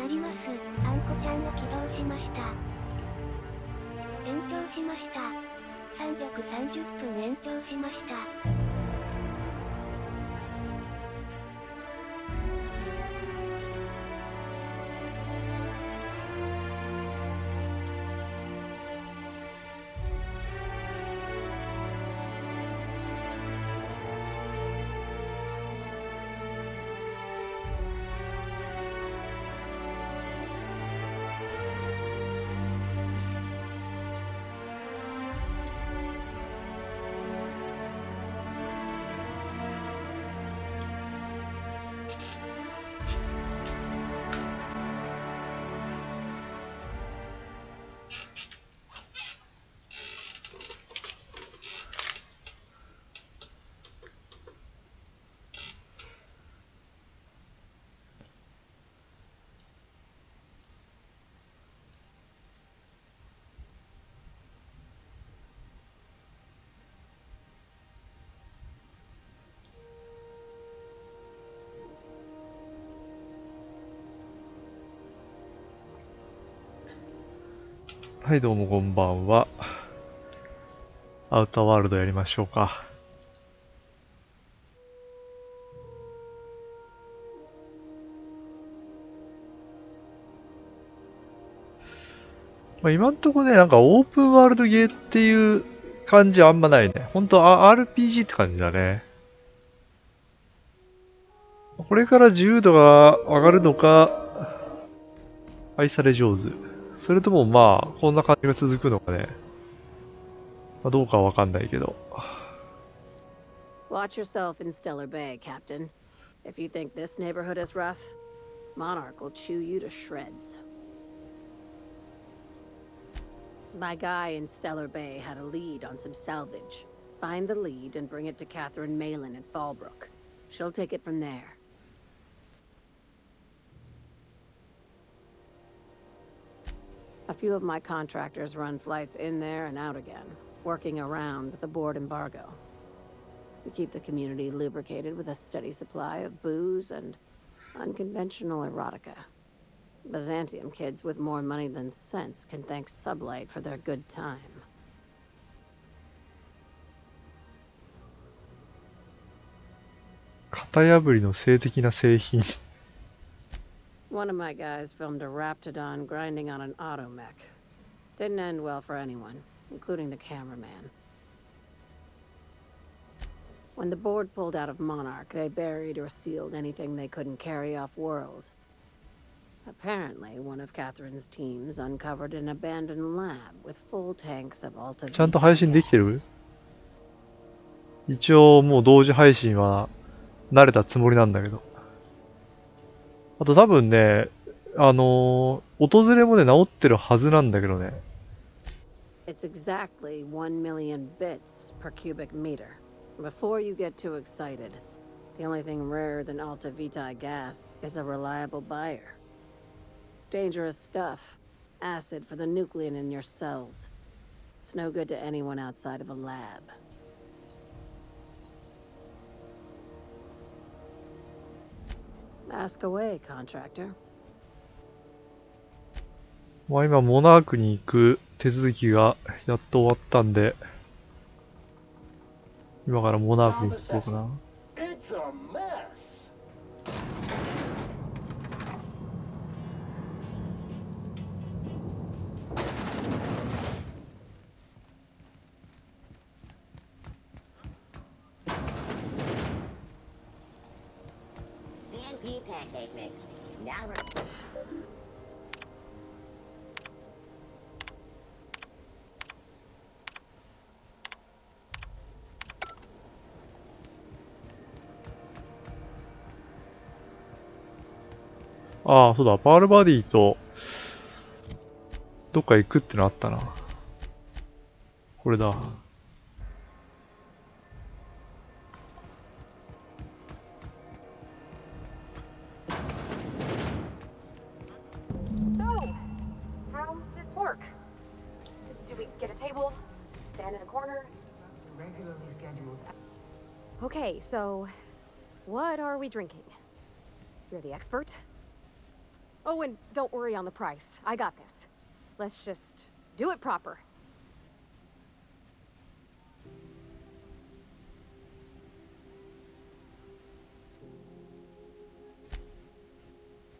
なります。あんこちゃんが起動しました。延長しました。330分延長しました。はい、どうもこんばんは。アウターワールドやりましょうか。今んとこね、なんかオープンワールドゲーっていう感じあんまないね。ほんと、RPG って感じだね。これから自由度が上がるのか、愛され上手。それともまあ、こんな感じが続くのかね。どうかはわかんないけど。Watch yourself in Stellar Bay, Captain. If you think this neighborhood is rough, Monarch will chew you to shreds. My guy in Stellar Bay had a lead on some salvage. Find the lead and bring it to Catherine Malin at Fallbrook. She'll take it from there. A few of my contractors run flights in there and out again, working around the board embargo. We keep the community lubricated with a steady supply of booze and unconventional erotica. Byzantium kids with more money than sense can thank Sublight for their good time. "型破りの性的な製品." One of my guys filmed a Raptidon grinding on an automech. Didn't end well for anyone, including the cameraman. When the board pulled out of Monarch, they buried or sealed anything they couldn't carry off-world. Apparently, one of Catherine's teams uncovered an abandoned lab with full tanks of Alta ちゃんと Vita 配信できてる？ gas. 一応もう同時配信は慣れたつもりなんだけど。あと多分ね、訪れもね、治ってるはずなんだけどね。It's exactly 1 million bits per cubic meter. Before you get too excited, the only thing rarer than Alta Vitae gas is a reliable buyer. Dangerous stuff. Acid for the nuclein in your cells. It's no good to anyone outside of a lab. Ask away, contractor. 今、モナークに行く手続きがやっと終わったんで、今からモナークに行こうかな。ああ、そうだ、パールバディとどっか行くってのあったな。これだ。Okay, so what are we drinking? You're the expert? Oh, and don't worry on the price. I got this. Let's just do it proper.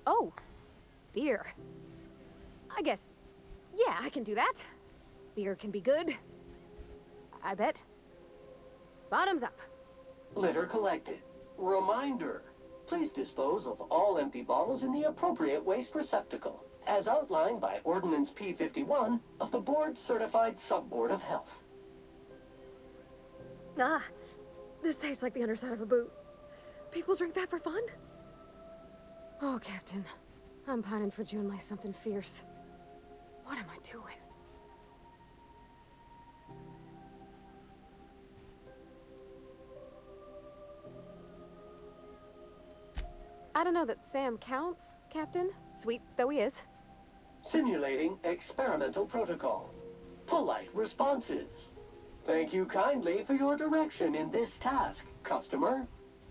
Oh, beer. I guess, yeah, I can do that. Beer can be good. I bet. Bottoms up. Litter collected. Reminder. Please dispose of all empty bottles in the appropriate waste receptacle, as outlined by Ordinance P51 of the Board Certified Sub-Board of Health. Ah, this tastes like the underside of a boot. People drink that for fun? Oh, Captain. I'm pining for June like something fierce. What am I doing? I don't know that Sam counts, Captain. Sweet though he is. Simulating experimental protocol. Polite responses. Thank you kindly for your direction in this task, customer.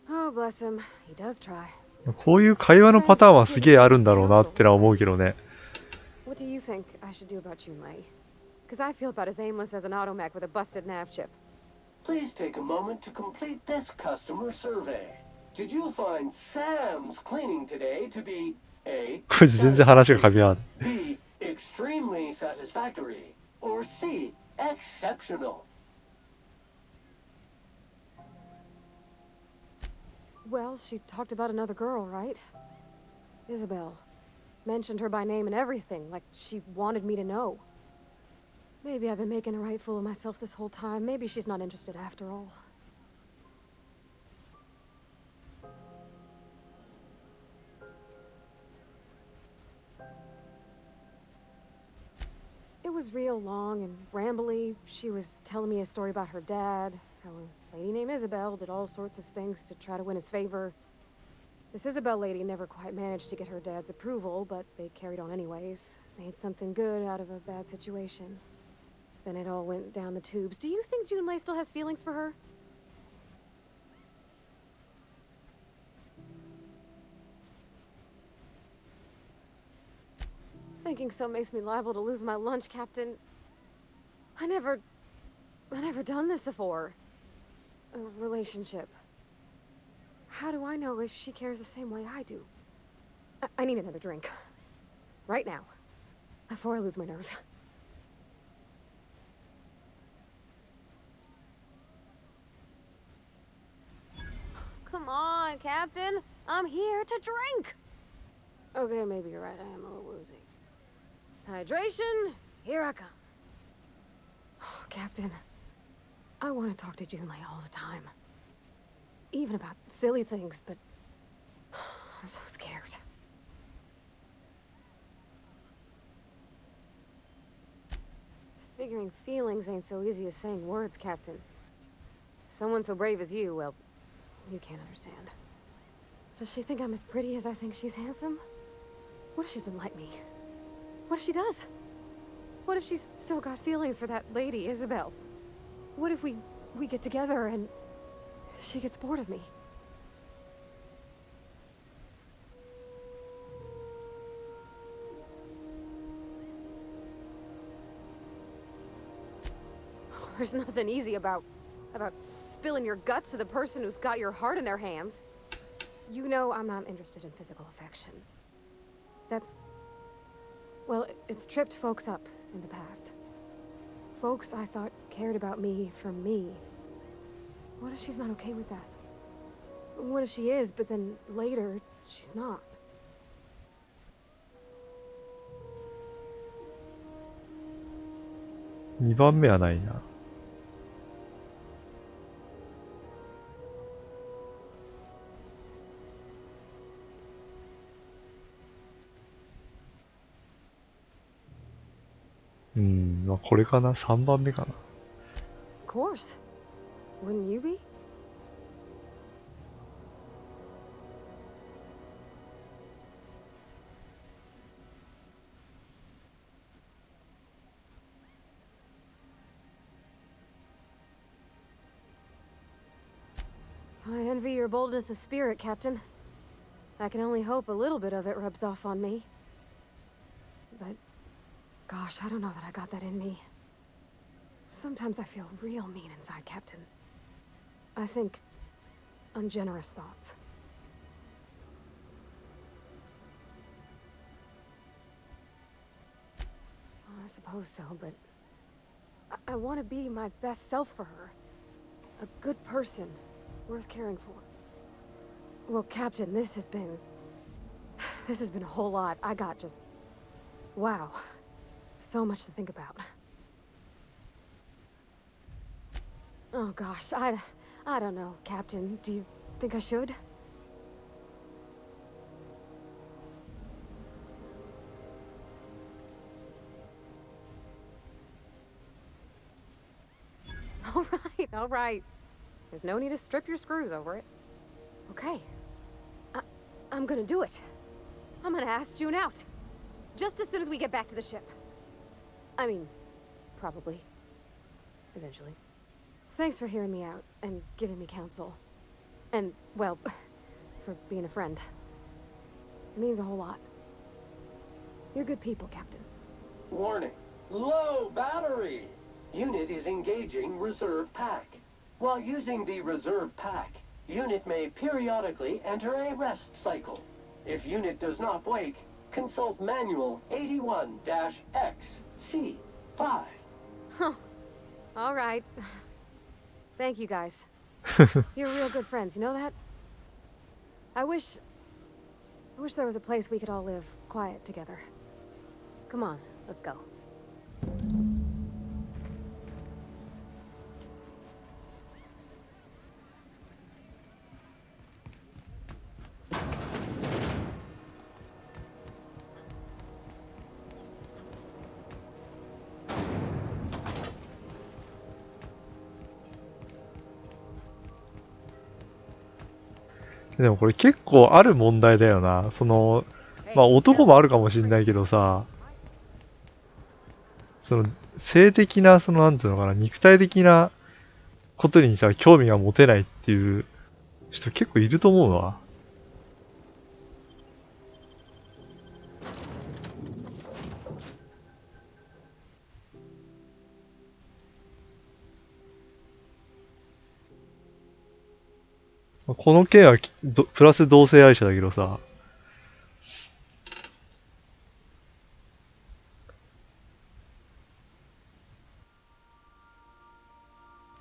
Oh, bless him. He does try. こういう会話のパターンはすげえあるんだろうなってのは思うけどね。What do you think I should do about Junlei? Because I feel about as aimless as an automech with a busted nav chip. Please take a moment to complete this customer survey. Did you find Sam's cleaning today to be A. こいつ全然話が噛み合わない。B. Extremely satisfactory, or C. Exceptional? Well, she talked about another girl, right? Isabel. Mentioned her by name and everything, like she wanted me to know. Maybe I've been making a right fool of myself this whole time. Maybe she's not interested after all. It was real long and rambly. She was telling me a story about her dad, how a lady named Isabel did all sorts of things to try to win his favor. This Isabel lady never quite managed to get her dad's approval, but they carried on anyways. Made something good out of a bad situation. Then it all went down the tubes. Do you think Junlei still has feelings for her? Thinking so makes me liable to lose my lunch, Captain. I never done this before. A relationship. How do I know if she cares the same way I do? I need another drink. Right now. Before I lose my nerve. Come on, Captain. I'm here to drink. Okay, maybe you're right. I am a little woozy. Hydration, here I come. Oh, Captain, I want to talk to Junlei all the time. Even about silly things, but I'm so scared. Figuring feelings ain't so easy as saying words, Captain. Someone so brave as you, well, you can't understand. Does she think I'm as pretty as I think she's handsome? What if she doesn't like me? What if she does? What if she's still got feelings for that lady, Isabel? What if we get together and she gets bored of me? There's nothing easy about spilling your guts to the person who's got your heart in their hands. You know I'm not interested in physical affection. That's... well, it's tripped folks up in the past. Folks I thought cared about me for me. What if she's not okay with that? What if she is, but then later, she's not?2番目はないな。まあこれかな、3番目かな。Of course. Wouldn't you be? I envy your boldness of spirit, Captain. I can only hope a little bit of it rubs off on me. but gosh, I don't know that I got that in me. Sometimes I feel real mean inside, Captain. I think ungenerous thoughts. I suppose so, but I want to be my best self for her. A good person, worth caring for. Well, Captain, this has been a whole lot. I got just... wow. So much to think about. Oh gosh, I don't know, Captain. Do you think I should? All right. There's no need to strip your screws over it. Okay. I'm gonna do it. I'm gonna ask June out. Just as soon as we get back to the ship. I mean, probably. Eventually. Thanks for hearing me out and giving me counsel. And, well, for being a friend. It means a whole lot. You're good people, Captain. Warning. Low battery! Unit is engaging reserve pack. While using the reserve pack, unit may periodically enter a rest cycle. If unit does not wake, consult manual 81-X-C5. Huh. All right. Thank you, guys. You're real good friends, you know that? I wish there was a place we could all live quiet together. Come on, let's go. でもこれ結構ある問題だよな。まあ男もあるかもしんないけどさ、性的な、なんていうのかな、肉体的なことにさ、興味が持てないっていう人結構いると思うわ。この件はプラス同性愛者だけどさ、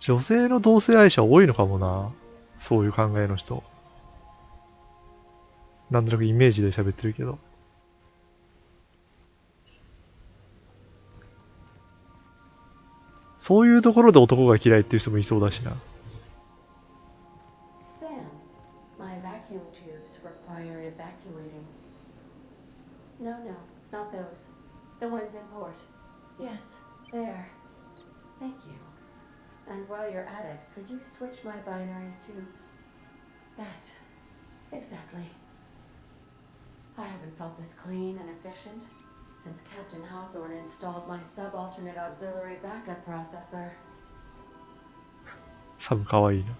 女性の同性愛者多いのかもな。そういう考えの人。なんとなくイメージで喋ってるけど。そういうところで男が嫌いっていう人もいそうだしな。Sam, my vacuum tubes require evacuating. No, not those. The ones in port. Yes, there. Thank you. And while you're at it, could you switch my binaries to that? Exactly. I haven't felt this clean and efficient since Captain Hawthorne installed my subalternate auxiliary backup processor. サブかわいいな。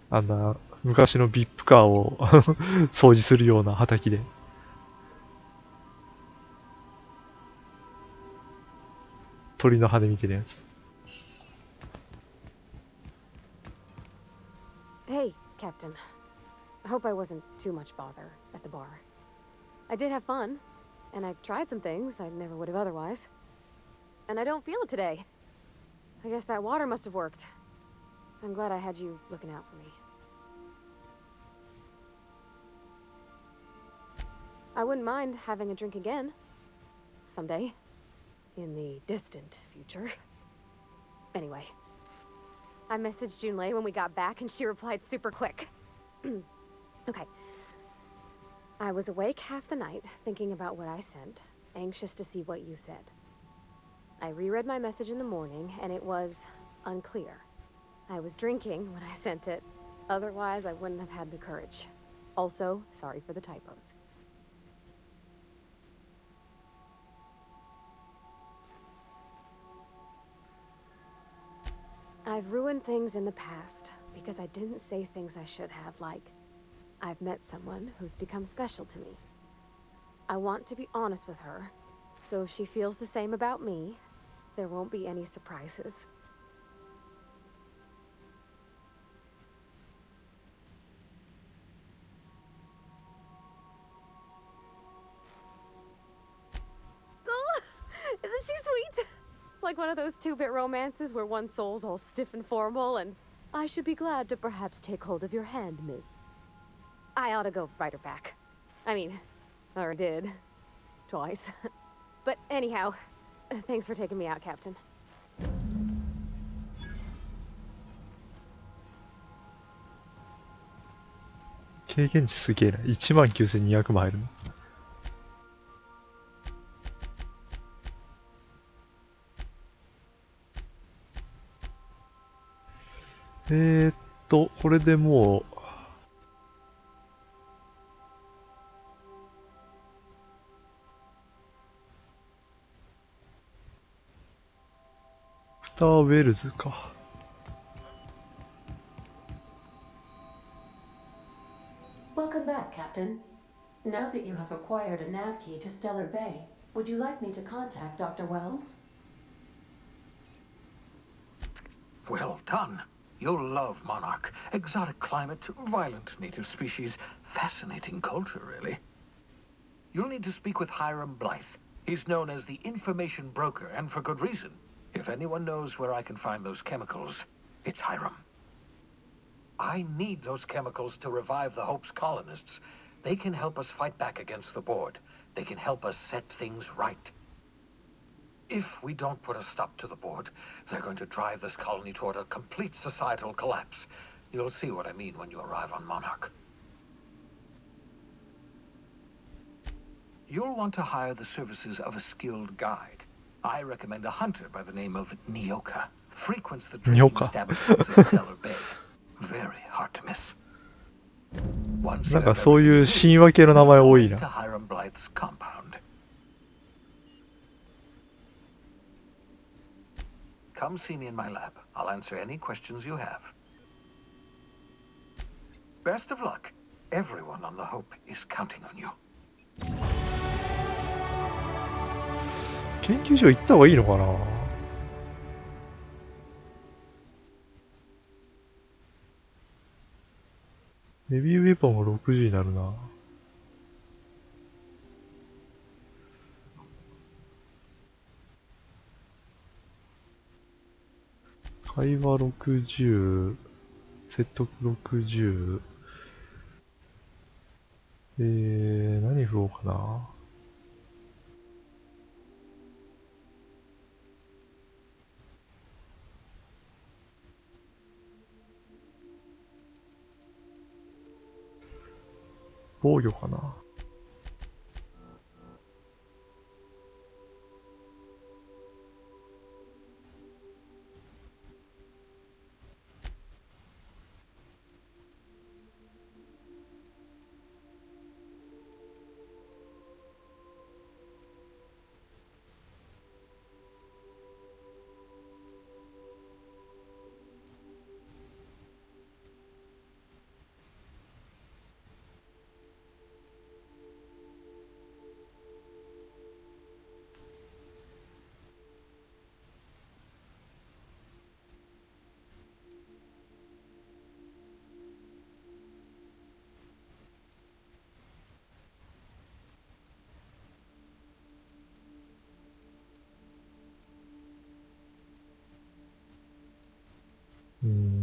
あんな昔のビップカーを掃除するような畑で。鳥の羽見てるやつ。Hey, Captain. I hope I wasn't too much bother at the bar. I did have fun, and I tried some things I never would have otherwise. And I don't feel it today. I guess that water must have worked. I'm glad I had you looking out for me. I wouldn't mind having a drink again. Someday. In the distant future. Anyway. I messaged Junlei when we got back and she replied super quick. Okay. I was awake half the night, thinking about what I sent, anxious to see what you said. I reread my message in the morning, and it was unclear. I was drinking when I sent it. Otherwise, I wouldn't have had the courage. Also, sorry for the typos. I've ruined things in the past because I didn't say things I should have, like, I've met someone who's become special to me. I want to be honest with her, so if she feels the same about me, there won't be any surprises. Oh, isn't she sweet? Like one of those two-bit romances where one soul's all stiff and formal, and I should be glad to perhaps take hold of your hand, miss. I ought to go write her back. I mean, or did. Twice. But anyhow, thanks for taking me out, Captain. 経験値すげえな。19,200も入るの。これでもう、アウターウェルズか。Welcome back, Captain. Now that you have acquired a nav key to Stellar Bay, would you like me to contact Dr. Wells? Well done. You'll love Monarch. Exotic climate, violent native species, fascinating culture, really. You'll need to speak with Hiram Blythe. He's known as the information broker, and for good reason. If anyone knows where I can find those chemicals, it's Hiram. I need those chemicals to revive the Hope's colonists. They can help us fight back against the Board. They can help us set things right. If we don't put a stop to the Board, they're going to drive this colony toward a complete societal collapse. You'll see what I mean when you arrive on Monarch. You'll want to hire the services of a skilled guide. I recommend a hunter by the name of Nyoka. Frequents the drinking Nyoka. establishments of Stellar Bay. Very hard to miss. Once なん you か have そういう everything 神話系の名前 ready, 多 you'll い head to な。 Hiram Blythe's compound. Come see me in my lab. I'll answer any questions you have. Best of luck. Everyone on the Hope is counting on you. 研究所行った方がいいのかな。ヘビーウェポンが60になるな。会話60、説得60。何振ろうかな。防御かな。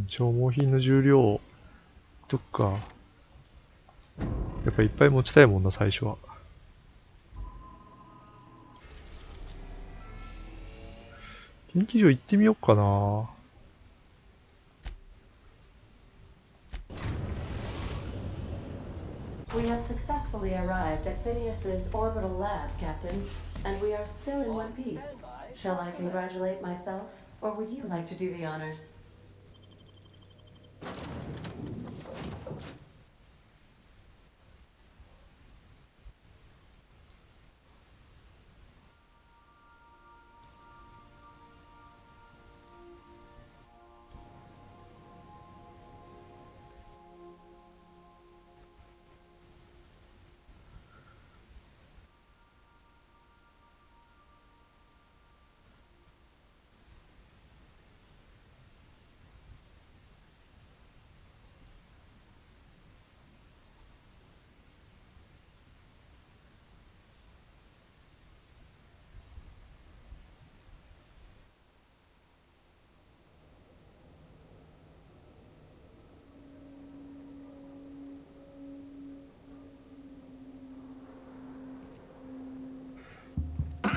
消耗品の重量とか、やっぱいっぱい持ちたいもんな、最初は。研究所行ってみようかな。We have successfully arrived at Phineas's orbital lab, Captain, and we are still in one piece. Shall I congratulate myself, or would you like to do the honors?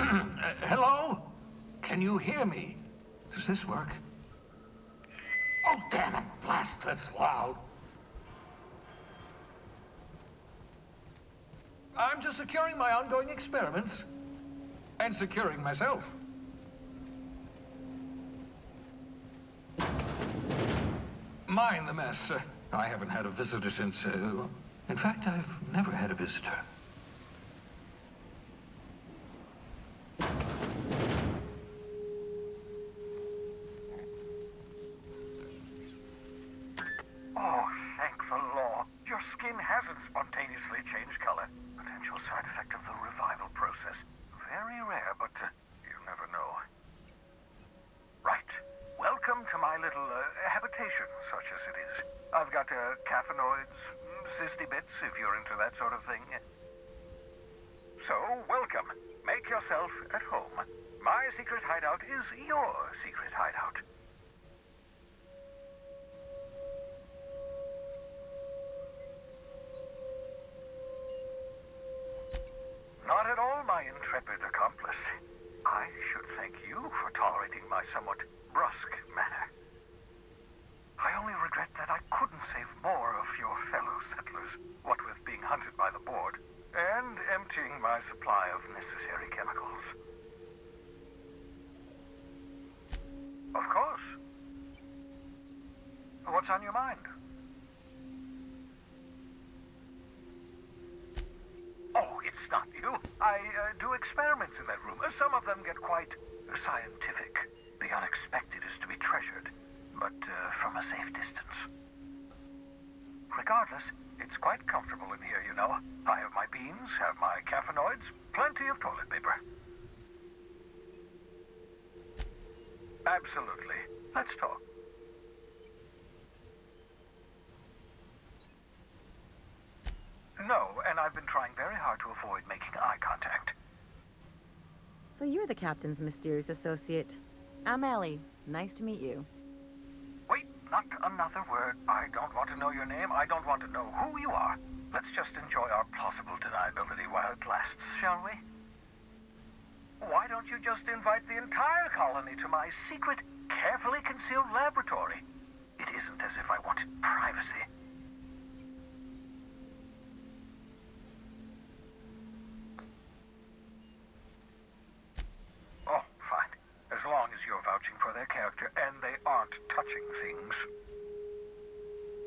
Hello? Can you hear me? Does this work? Oh, damn it. Blast, that's loud. I'm just securing my ongoing experiments. And securing myself. Mind the mess. I haven't had a visitor since... in fact, I've never had a visitor. Oh, thank the law. Your skin hasn't spontaneously changed color. Potential side effect of the revival process. Very rare, but you never know. Right. Welcome to my little habitation, such as it is. I've got caffeinoids, cysty bits, if you're into that sort of thing. So, welcome. Make yourself at home. My secret hideout is your secret hideout. Not at all, my intrepid accomplice. I should thank you for tolerating my somewhat brusque manner. I only regret that I couldn't save more of your fellow settlers, what with being hunted by the board, and emptying my supply of necessary chemicals. Of course. What's on your mind? Oh, it's not you. I do experiments in that room. Some of them get quite scientific. The unexpected is to be treasured, but from a safe distance. Regardless, it's quite comfortable in here, you know. I have my beans, have my caffeinoids, plenty of toilet paper. Absolutely. Let's talk. No, and I've been trying very hard to avoid making eye contact. So you're the captain's mysterious associate. I'm Ellie. Nice to meet you. Wait, not another word. I don't want to know your name. I don't want to know who you are. Let's just enjoy our plausible deniability while it lasts, shall we? Why don't you just invite the entire colony to my secret, carefully concealed laboratory? It isn't as if I wanted privacy. Oh, fine. As long as you're vouching for their character and they aren't touching things.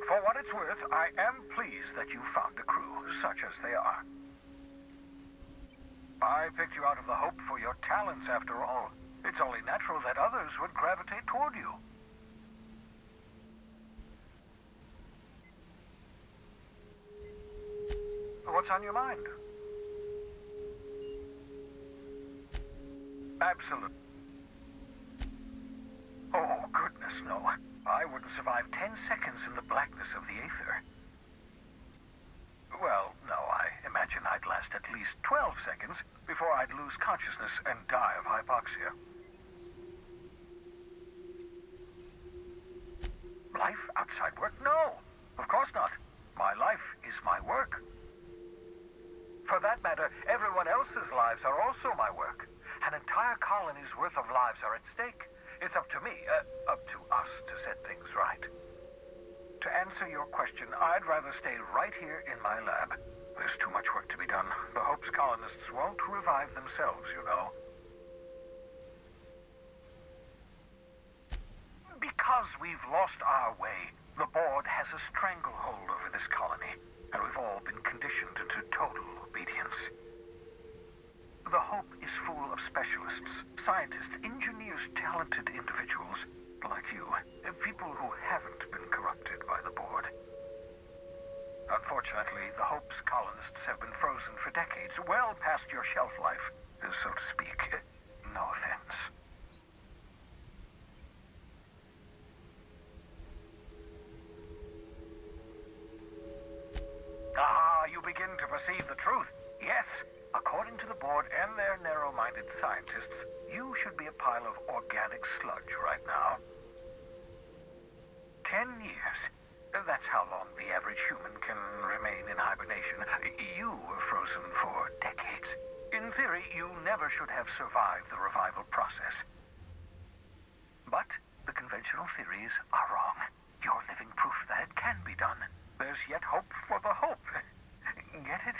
For what it's worth, I am pleased that you found a crew, such as they are. I picked you out of the hope for your talents, after all. It's only natural that others would gravitate toward you. What's on your mind? Absolutely. Oh, goodness, no. I wouldn't survive 10 seconds in the blackness of the aether. Well, no, I imagine I'd last at least 12 seconds before I'd lose consciousness and die of hypoxia. Life outside work? No, of course not. My life is my work. For that matter, everyone else's lives are also my work. An entire colony's worth of lives are at stake. It's up to me, up to us to set things right. To answer your question, I'd rather stay right here in my lab. There's too much work to be done. The Hope's colonists won't revive themselves, you know. Because we've lost our way, the board has a stranglehold over this colony, and we've all been conditioned into total obedience. The Hope is full of specialists, scientists, engineers, talented individuals like you, and people who haven't been corrupted by the board. Unfortunately, the Hope's colonists have been frozen for decades, well past your shelf life, so to speak. No offense. Ah, you begin to perceive the truth. Yes, according to the board and their narrow-minded scientists, you should be a pile of organic sludge right now. 10 years. That's how long the average human can remain in hibernation. You were frozen for decades. In theory, you never should have survived the revival process. But the conventional theories are wrong. You're living proof that it can be done. There's yet hope for the hope. Get it?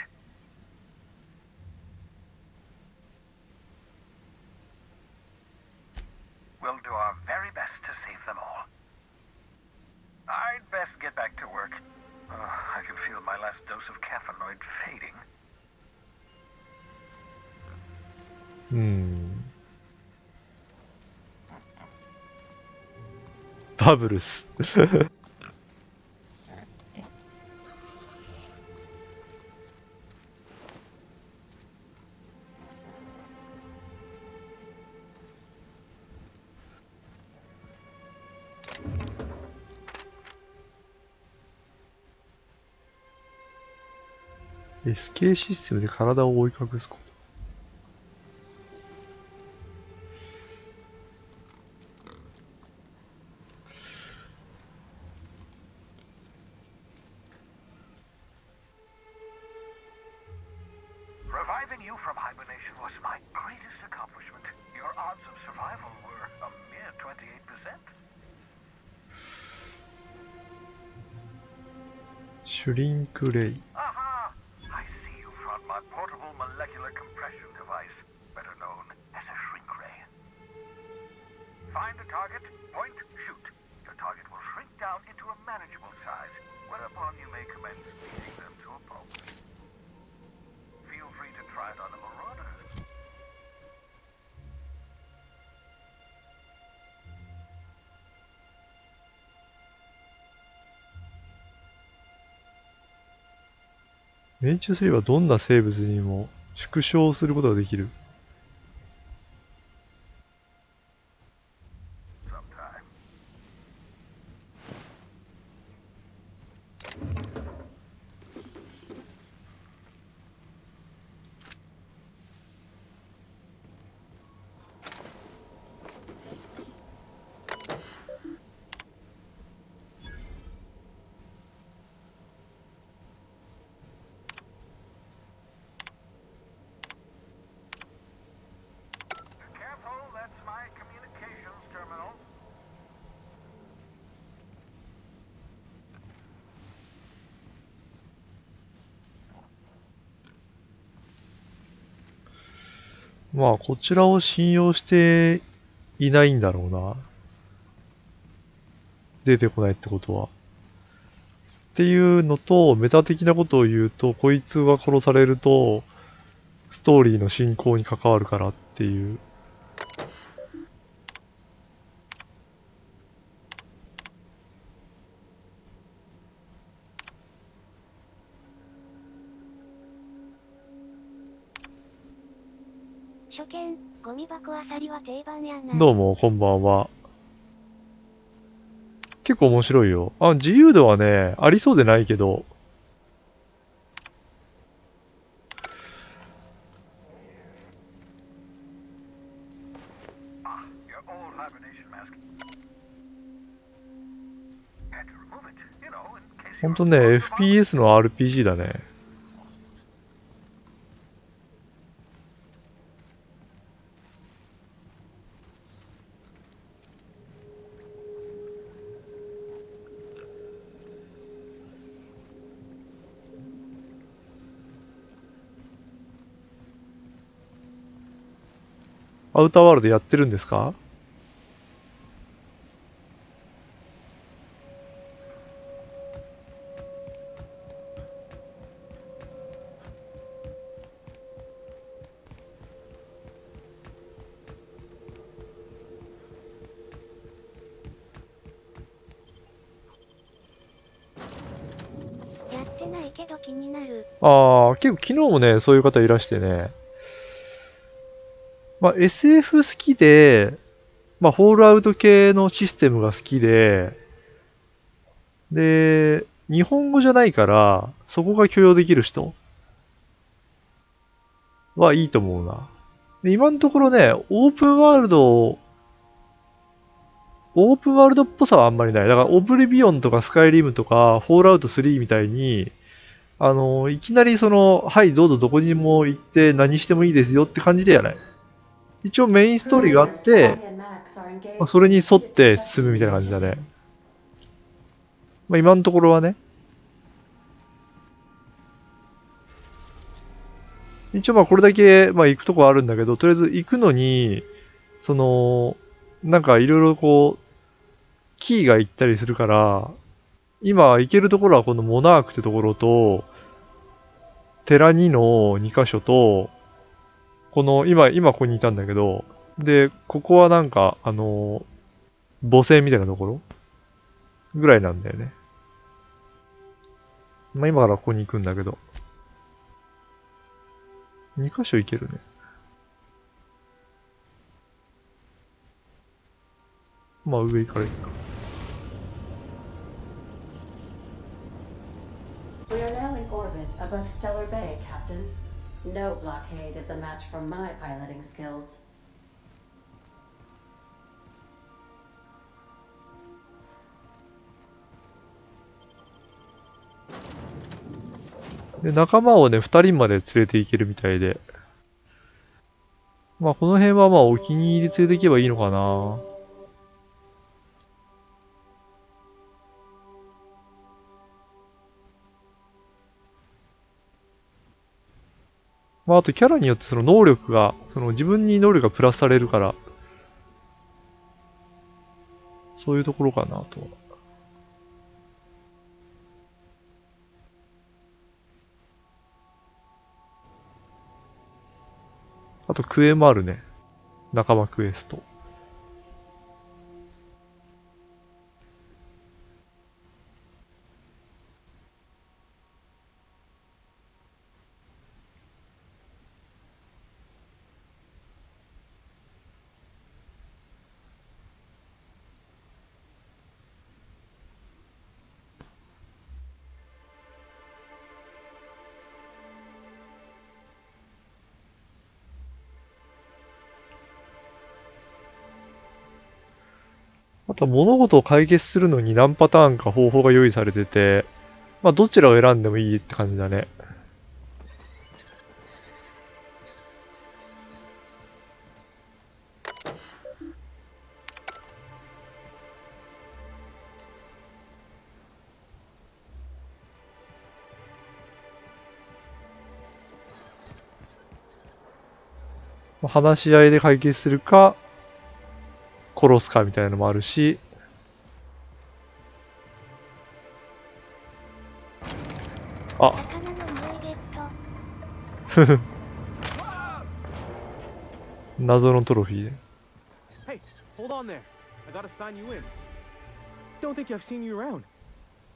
We'll do our very best to save them all. I'd best get back to work. I can feel my last dose of caffeinoid fading. バブルス。SK システムで体を覆い隠すこと。Reviving you from hibernation was my greatest accomplishment. Your odds of survival were a mere 28%. シュリンクレイ。Aha! I see you found my portable molecular compression device, better known as a shrink ray. Find a target, point, shoot. Your target will shrink down into a manageable size, whereupon you may commence beating them to a pulp. Feel free to try it on the Marauders.命中すればどんな生物にも縮小することができる。Sometime. まあ、こちらを信用していないんだろうな。出てこないってことは。っていうのと、メタ的なことを言うと、こいつが殺されると、ストーリーの進行に関わるからっていう。初見、ゴミ箱あさりは定番やな。どうも、こんばんは。結構面白いよ。自由度はね、ありそうでないけど。ほんとね、FPS の RPG だね。アウターワールドやってるんですか？やってないけど気になる。結構昨日もね、そういう方いらしてね。まあ、SF 好きで、まあ、フォールアウト系のシステムが好きで、で、日本語じゃないから、そこが許容できる人はいいと思うな。で今のところね、オープンワールドっぽさはあんまりない。だから、オブリビオンとかスカイリムとか、フォールアウト3みたいに、いきなりはい、どうぞどこにも行って何してもいいですよって感じでやない。一応メインストーリーがあって、それに沿って進むみたいな感じだね。今のところはね。一応これだけ、行くとこあるんだけど、とりあえず行くのに、なんかいろいろキーが行ったりするから、今行けるところはこのモナークってところと、寺2の2箇所と、今ここにいたんだけど、で、ここはなんか、母船みたいなところぐらいなんだよね。今からここに行くんだけど。2箇所行けるね。上から行くか。We are now in orbit above Stellar Bay, Captain. No blockade is a match for my piloting skills. で、仲間をね、2人まで連れて行けるみたいで。この辺はお気に入り連れて行けばいいのかな。あとキャラによってその能力が、自分に能力がプラスされるから、そういうところかなと。あとクエもあるね。仲間クエスト。あと物事を解決するのに何パターンか方法が用意されてて、どちらを選んでもいいって感じだね。話し合いで解決するか、殺すかみたいなのもあるし、あ、謎のトロフィーね。Hey, hold on there. I gotta sign you in. Don't think I've seen you around.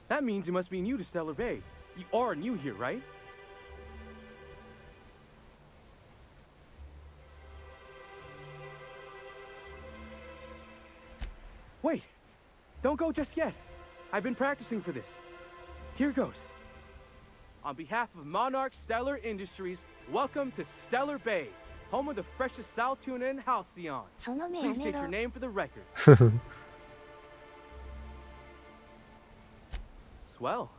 That means you must be new to Stellar Bay. You are new here, right? Wait! Don't go just yet. I've been practicing for this. Here goes. On behalf of Monarch Stellar Industries, welcome to Stellar Bay, home of the freshest sal tuna in Halcyon. Please state your name for the records. Swell.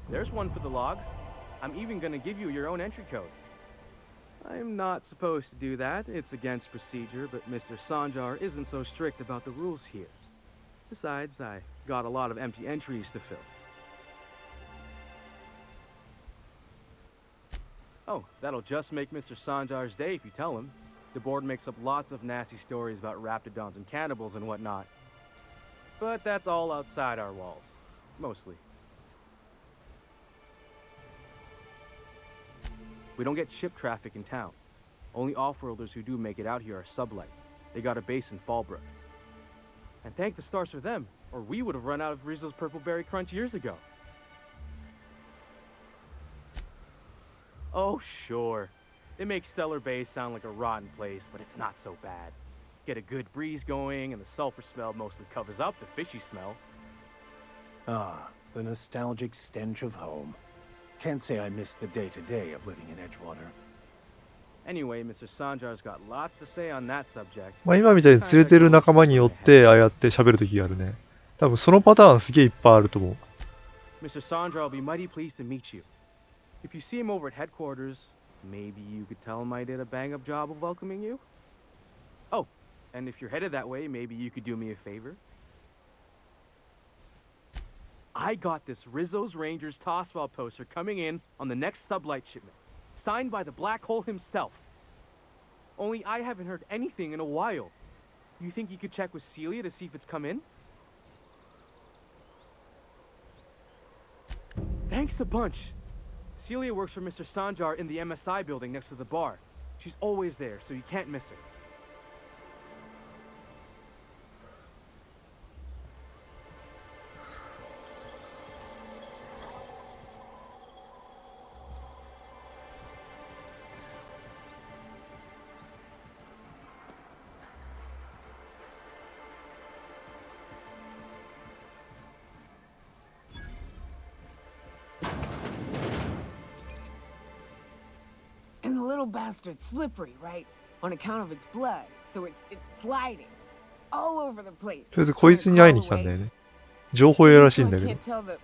There's one for the logs. I'm even gonna give you your own entry code. I'm not supposed to do that. It's against procedure, but Mr. Sanjar isn't so strict about the rules here. Besides, I got a lot of empty entries to fill. Oh, that'll just make Mr. Sanjar's day if you tell him. The board makes up lots of nasty stories about raptidons and cannibals and whatnot. But that's all outside our walls. Mostly. We don't get ship traffic in town. Only off-worlders who do make it out here are sublight. They got a base in Fallbrook. And thank the stars for them, or we would have run out of Rizzo's Purple Berry Crunch years ago. Oh, sure. They make Stellar Bay sound like a rotten place, but it's not so bad. Get a good breeze going, and the sulfur smell mostly covers up the fishy smell. Ah, the nostalgic stench of home. Can't say I miss the day-to-day of living in Edgewater. Anyway, Mr. Sanjar's got lots to say on that subject. 今みたいに連れてる仲間によってああやって喋るときがあるね。多分そのパターンすげえいっぱいあると思う。Mr. Sandra will be mighty pleased to meet you. If you see him over at headquarters, maybe you could tell him I did a bang-up job of welcoming you? Oh, and if you're headed that way, maybe you could do me a favor? I got this Rizzo's Rangers Tosswell poster coming in on the next sublight shipment, signed by the Black Hole himself. Only I haven't heard anything in a while. You think you could check with Celia to see if it's come in? Thanks a bunch. Celia works for Mr. Sanjar in the MSI building next to the bar. She's always there, so you can't miss her. 'And the little bastard's slippery, right? On account of its blood, so it's sliding all over the place. とりあえずこいつに会いに来たんだよね。情報屋らしいんだけど。 Can't tell the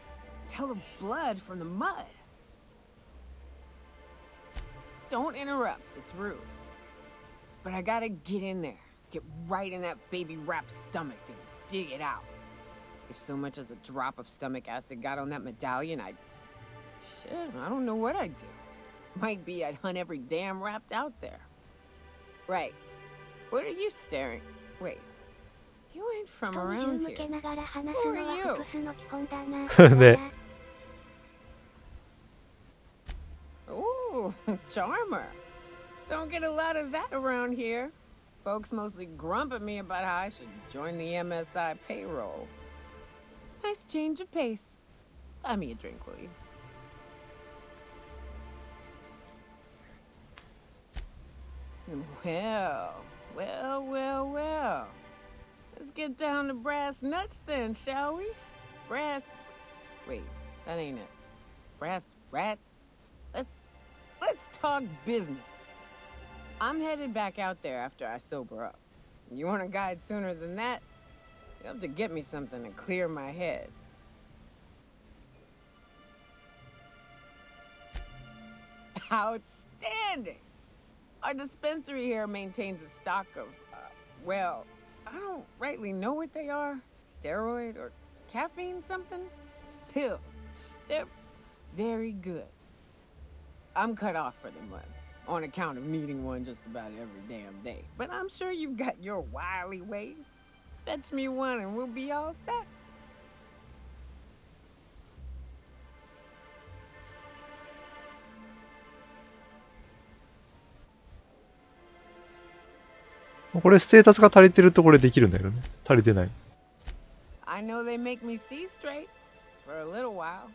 blood from the mud. Don't interrupt, it's rude. But I gotta get in there, get right in that baby rap's stomach and dig it out. If so much as a drop of stomach acid got on that medallion, shit, I don't know what I'd do. Might be I'd hunt every damn rapt out there. Right. What are you staring? Wait. You ain't from around here. Who are you? ね。 Ooh, charmer. Don't get a lot of that around here. Folks mostly grump at me about how I should join the MSI payroll. Nice change of pace. Buy me a drink, will you? Well. Let's get down to brass nuts then, shall we? Wait, that ain't it. Brass rats? Let's talk business. I'm headed back out there after I sober up. You want a guide sooner than that? You'll have to get me something to clear my head. Outstanding! Our dispensary here maintains a stock of, well, I don't rightly know what they are. Steroid or caffeine somethings? Pills. They're very good. I'm cut off for the month, on account of needing one just about every damn day. But I'm sure you've got your wily ways. Fetch me one and we'll be all set.これステータスが足りてるとこれできるんだけどね。足りてない。I know they make me see straight for a little while.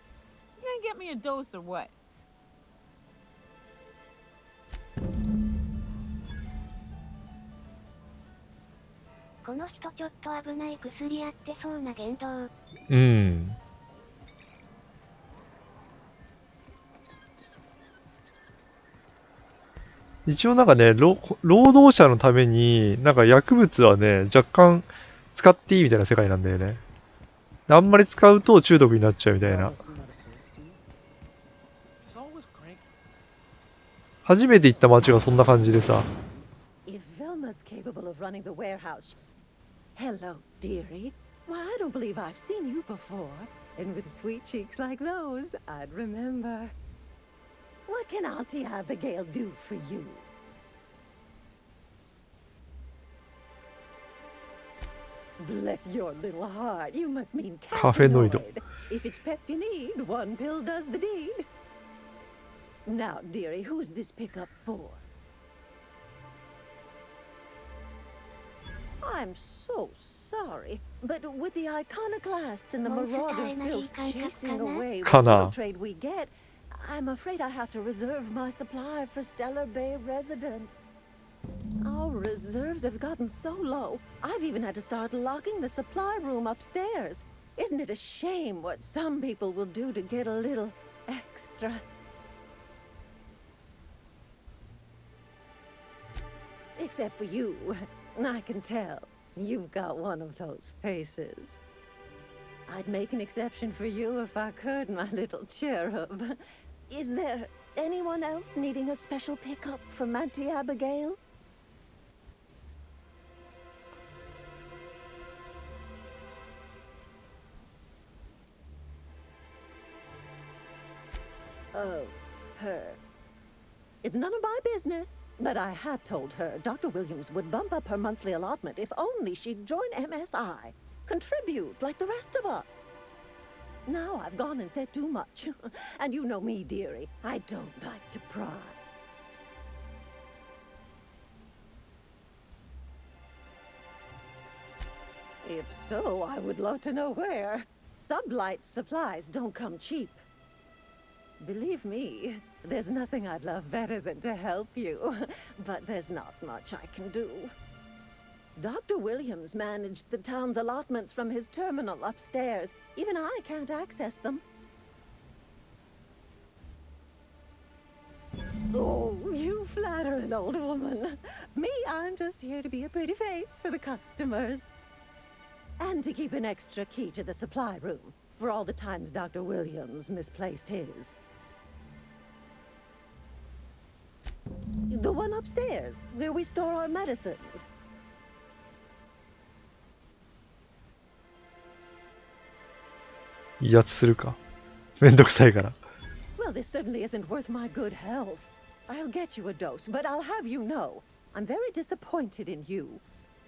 You gonna get me a dose or what? この人ちょっと危ない薬やってそうな言動。うん。一応なんかね、労働者のために、なんか薬物はね、若干使っていいみたいな世界なんだよね。あんまり使うと中毒になっちゃうみたいな。初めて行った街がそんな感じでさ。Hello, dearie. Why, I don't believe I've seen you before. And with sweet cheeks like those, I'd remember. What can Auntie Abigail do for you? Bless your little heart. You must mean caffeinoid. If it's pep you need, one pill does the deed. Now, dearie, who's this pickup for? I'm so sorry, but with the iconoclasts and the marauder filth chasing away what little trade we get, I'm afraid I have to reserve my supply for Stellar Bay residents. Our reserves have gotten so low, I've even had to start locking the supply room upstairs. Isn't it a shame what some people will do to get a little extra? Except for you. I can tell. You've got one of those faces. I'd make an exception for you if I could, my little cherub. Is there anyone else needing a special pickup from Auntie Abigail? Oh, her. It's none of my business, but I have told her Dr. Williams would bump up her monthly allotment if only she'd join MSI. Contribute like the rest of us. Now I've gone and said too much. And you know me, dearie. I don't like to pry. If so, I would love to know where. Sublight supplies don't come cheap. Believe me, there's nothing I'd love better than to help you. But there's not much I can do. Dr. Williams managed the town's allotments from his terminal upstairs. Even I can't access them. Oh, you flatter an old woman. Me, I'm just here to be a pretty face for the customers. And to keep an extra key to the supply room, for all the times Dr. Williams misplaced his. The one upstairs, where we store our medicines. Well, this certainly isn't worth my good health. I'll get you a dose, but I'll have you know, I'm very disappointed in you.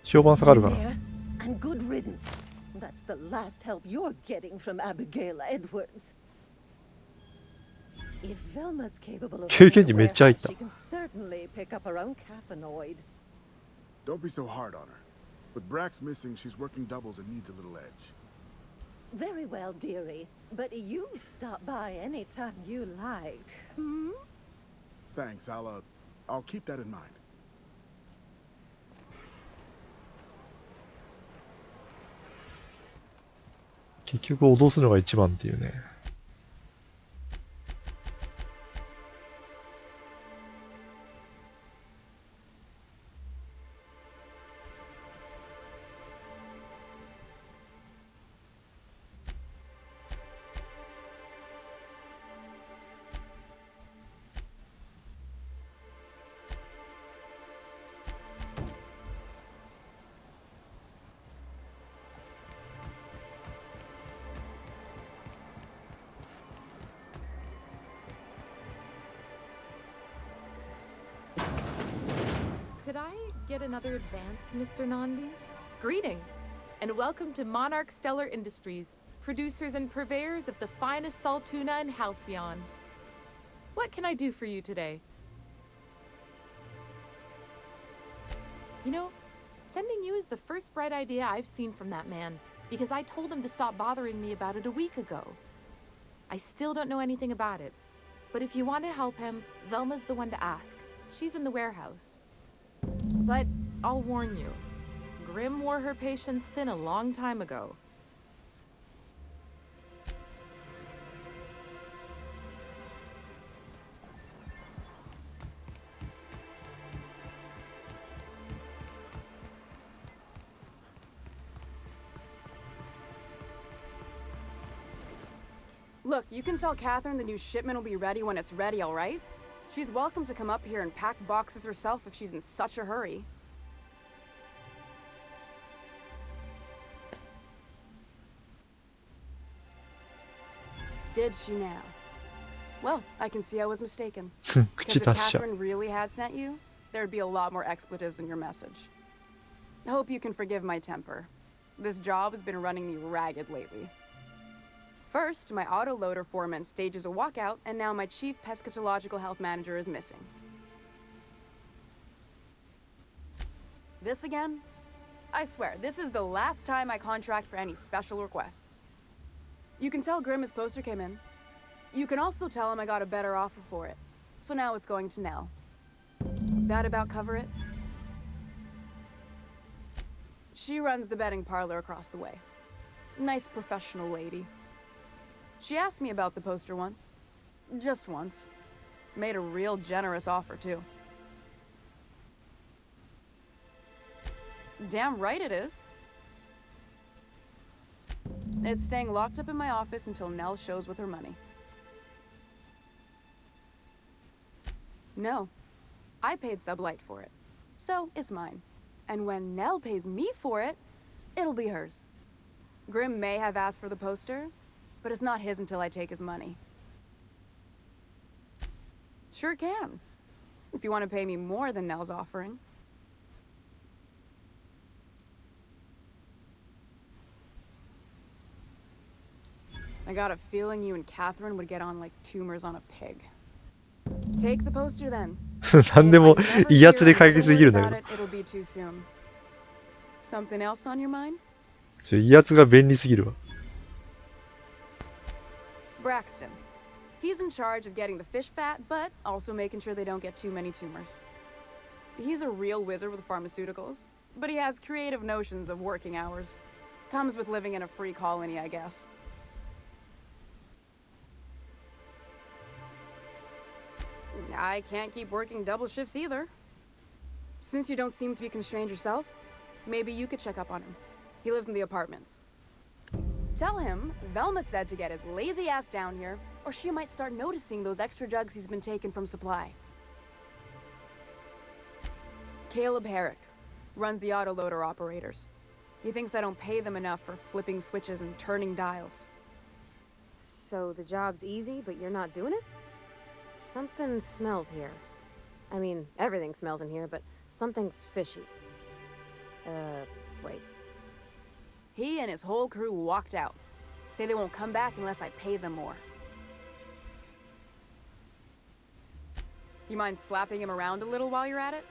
評判下がるかな。 There, and good riddance. That's the last help you're getting from Abigail Edwards. If Velma's capable of経験値めっちゃ入った。 she can certainly pick up her own caffeinoid. Don't be so hard on her. With Brax missing, she's working doubles and needs a little edge. Very well, dearie. But you stop by anytime you like, hmm? Thanks, I'll keep that in mind. 結局脅すのが一番っていうね。Could I get another advance, Mr. Nandi? Greetings, and welcome to Monarch Stellar Industries, producers and purveyors of the finest salt tuna in Halcyon. What can I do for you today? You know, sending you is the first bright idea I've seen from that man, because I told him to stop bothering me about it a week ago. I still don't know anything about it, but if you want to help him, Velma's the one to ask. She's in the warehouse. But I'll warn you, Grimm wore her patience thin a long time ago. Look, you can tell Catherine the new shipment will be ready when it's ready, all right? She's welcome to come up here and pack boxes herself if she's in such a hurry. Did she now? Well, I can see I was mistaken. Because if Catherine really had sent you, there'd be a lot more expletives in your message. I hope you can forgive my temper. This job has been running me ragged lately. First, my autoloader foreman stages a walkout, and now my chief pescatological health manager is missing. This again? I swear, this is the last time I contract for any special requests. You can tell Grimm his poster came in. You can also tell him I got a better offer for it. So now it's going to Nell. That about cover it? She runs the betting parlor across the way. Nice professional lady. She asked me about the poster once. Just once. Made a real generous offer, too. Damn right it is. It's staying locked up in my office until Nell shows with her money. No. I paid Sublight for it. So, it's mine. And when Nell pays me for it, it'll be hers. Grim may have asked for the poster, but it's not his until I take his money. Sure can. If you want to pay me more than Nell's offering. I got a feeling you and Catherine would get on like tumors on a pig. Take the poster then. 何でも威圧で解決できるんだけど。It'll be too soon. Something else on your mind? 威圧が便利すぎるわ。Braxton. He's in charge of getting the fish fat, but also making sure they don't get too many tumors. He's a real wizard with pharmaceuticals, but he has creative notions of working hours. Comes with living in a free colony, I guess. I can't keep working double shifts either. Since you don't seem to be constrained yourself, maybe you could check up on him. He lives in the apartments. Tell him Velma said to get his lazy ass down here, or she might start noticing those extra jugs he's been taking from supply. Caleb Herrick runs the autoloader operators. He thinks I don't pay them enough for flipping switches and turning dials. So the job's easy, but you're not doing it? Something smells here. I mean, everything smells in here, but something's fishy. Wait. He and his whole crew walked out. Say they won't come back unless I pay them more. You mind slapping him around a little while you're at it?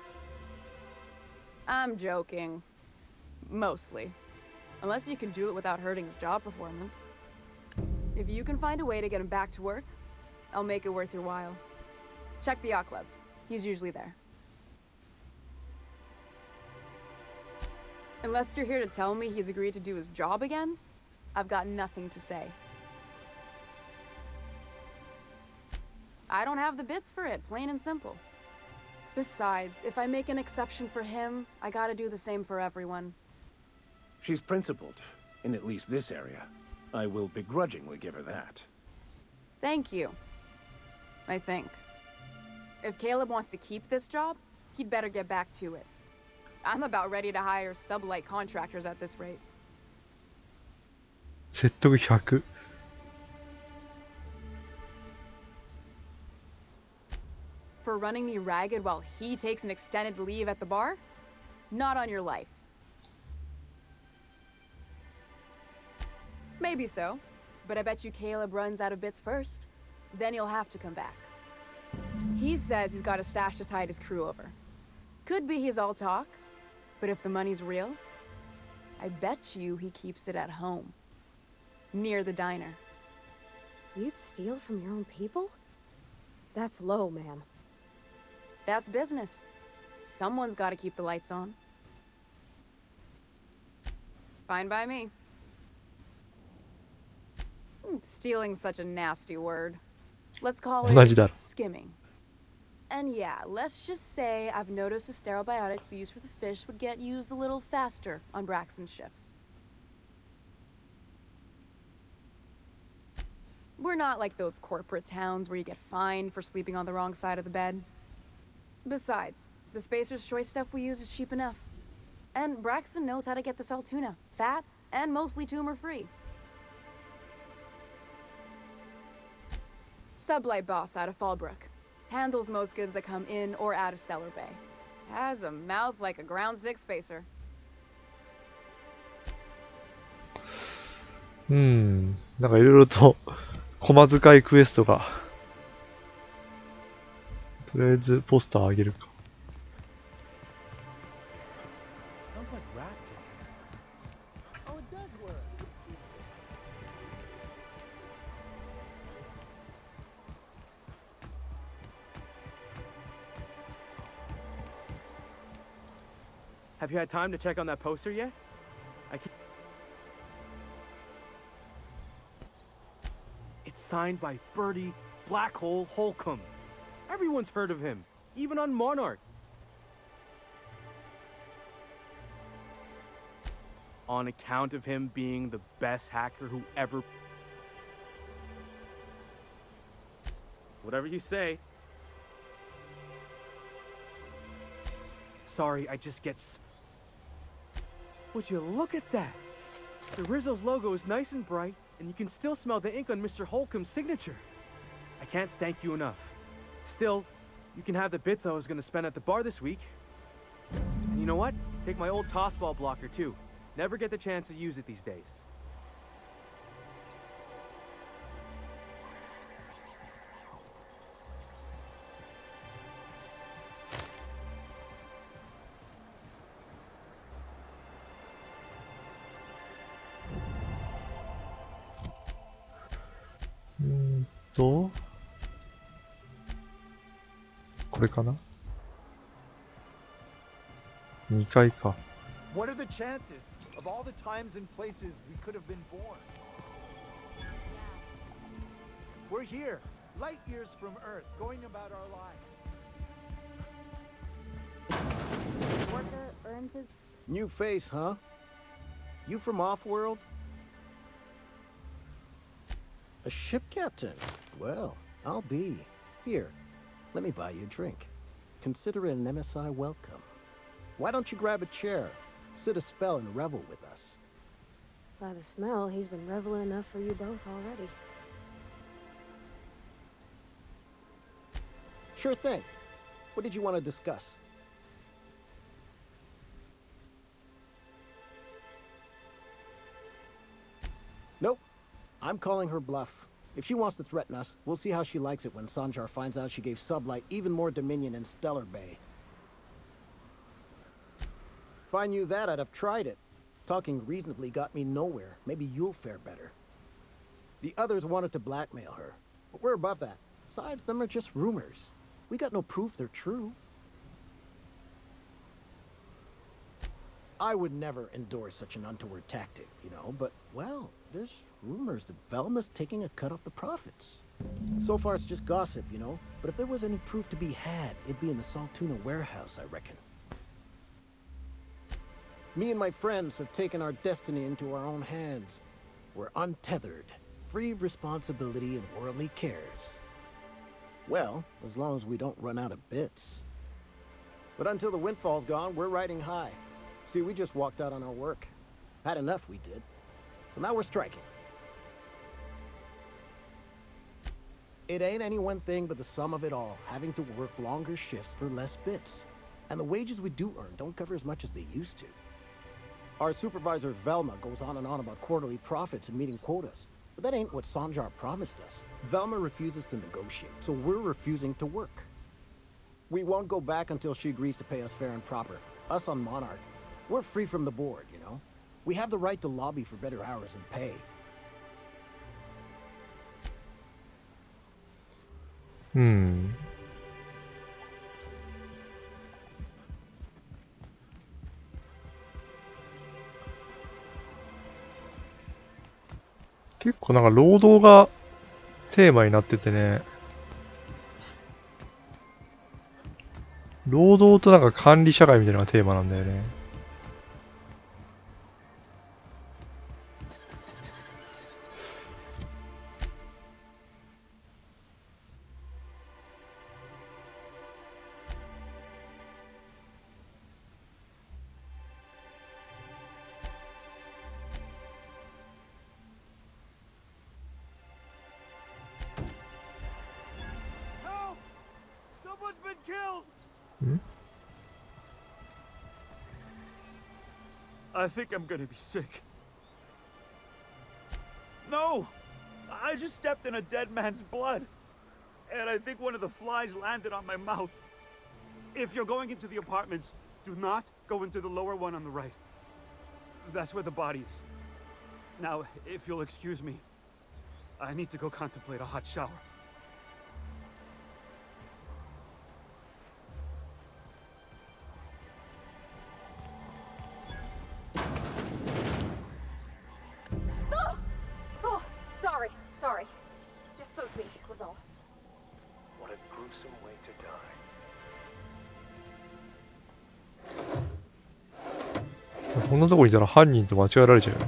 I'm joking. Mostly. Unless you can do it without hurting his job performance. If you can find a way to get him back to work, I'll make it worth your while. Check the yacht club. He's usually there. Unless you're here to tell me he's agreed to do his job again, I've got nothing to say. I don't have the bits for it, plain and simple. Besides, if I make an exception for him, I gotta do the same for everyone. She's principled, in at least this area. I will begrudgingly give her that. Thank you. I think. If Caleb wants to keep this job, he'd better get back to it. I'm about ready to hire sublight contractors at this rate. 説得100。For running me ragged while he takes an extended leave at the bar? Not on your life. Maybe so, but I bet you Caleb runs out of bits first. Then he'll have to come back. He says he's got a stash to tide his crew over. Could be he's all talk, but if the money's real, I bet you he keeps it at home. Near the diner. You'd steal from your own people? That's low, ma'am. That's business. Someone's got to keep the lights on. Fine by me. Stealing's such a nasty word. Let's call it skimming. And yeah, let's just say I've noticed the sterile biotics we use for the fish would get used a little faster on Braxton's shifts. We're not like those corporate towns where you get fined for sleeping on the wrong side of the bed. Besides, the Spacer's Choice stuff we use is cheap enough. And Braxton knows how to get this all tuna, fat, and mostly tumor-free. Sublight boss out of Fallbrook. Handles most goods that come in or out of Stellar Bay. Has a mouth like a ground six spacer. なんかいろいろと細遣いクエストが。とりあえずポスターあげるか。Have you had time to check on that poster yet? It's signed by Bertie Blackhole Holcomb. Everyone's heard of him, even on Monarch. On account of him being the best hacker who ever... Whatever you say. sorry, I just get... Would you look at that? The Rizzo's logo is nice and bright, and you can still smell the ink on Mr. Holcomb's signature. I can't thank you enough. Still, you can have the bits I was gonna spend at the bar this week. And you know what? Take my old tossball blocker too. Never get the chance to use it these days. ...これかな ?2 階か。What are the chances of all the times and places we could have been born? We're here, light years from Earth, going about our lives. Worker earns his... New face, huh? You from off-world? A ship captain? Well, I'll be. Here, let me buy you a drink. Consider it an MSI welcome. Why don't you grab a chair, sit a spell and revel with us? By the smell, he's been reveling enough for you both already. Sure thing. What did you want to discuss? Nope. I'm calling her bluff. If she wants to threaten us, we'll see how she likes it when Sanjar finds out she gave Sublight even more dominion in Stellar Bay. If I knew that, I'd have tried it. Talking reasonably got me nowhere. Maybe you'll fare better. The others wanted to blackmail her, but we're above that. Besides, them are just rumors. We got no proof they're true. I would never endorse such an untoward tactic, you know, but, well, there's rumors that Velma's taking a cut off the profits. So far, it's just gossip, you know, but if there was any proof to be had, it'd be in the Saltuna warehouse, I reckon. Me and my friends have taken our destiny into our own hands. We're untethered, free of responsibility and worldly cares. Well, as long as we don't run out of bits. But until the windfall's gone, we're riding high. See, we just walked out on our work. Had enough, we did. So now we're striking. It ain't any one thing but the sum of it all, having to work longer shifts for less bits. And the wages we do earn don't cover as much as they used to. Our supervisor, Velma, goes on and on about quarterly profits and meeting quotas. But that ain't what Sanjar promised us. Velma refuses to negotiate, so we're refusing to work. We won't go back until she agrees to pay us fair and proper. Us on Monarch. We're free from the board, you know? We have the right to lobby for better hours and pay. Hmm. 結構なんか労働がテーマになっててね。労働となんか管理社会みたいなのがテーマなんだよね。I think I'm gonna be sick. No! I just stepped in a dead man's blood. And I think one of the flies landed on my mouth. If you're going into the apartments, do not go into the lower one on the right. That's where the body is. Now, if you'll excuse me, I need to go contemplate a hot shower. Sorry. Just spoke me, was all. What a gruesome way to die. こんなとこにいたら犯人と間違えられちゃうよ。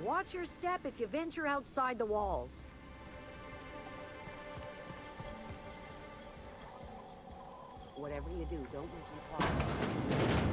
Watch your step if you venture outside the walls. Whatever you do, don't mention Claude.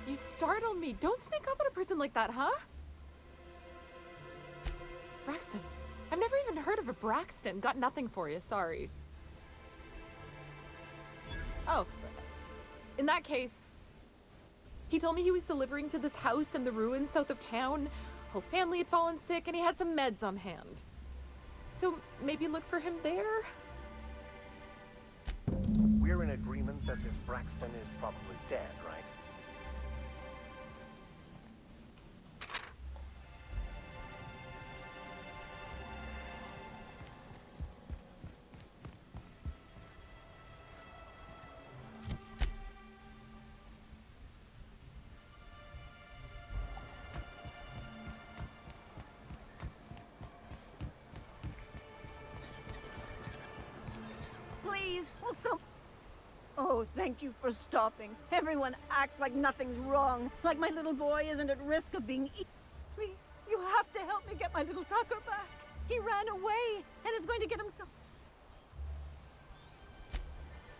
You startled me. Don't sneak up on a person like that, huh? Braxton. I've never even heard of a Braxton. Got nothing for you, sorry. Oh, in that case, he told me he was delivering to this house in the ruins south of town. Whole family had fallen sick and he had some meds on hand. So maybe look for him there? We're in agreement that this Braxton is probably dead, right? Please, will some... Oh, thank you for stopping. Everyone acts like nothing's wrong, like my little boy isn't at risk of being eaten. Please, you have to help me get my little Tucker back. He ran away and is going to get himself...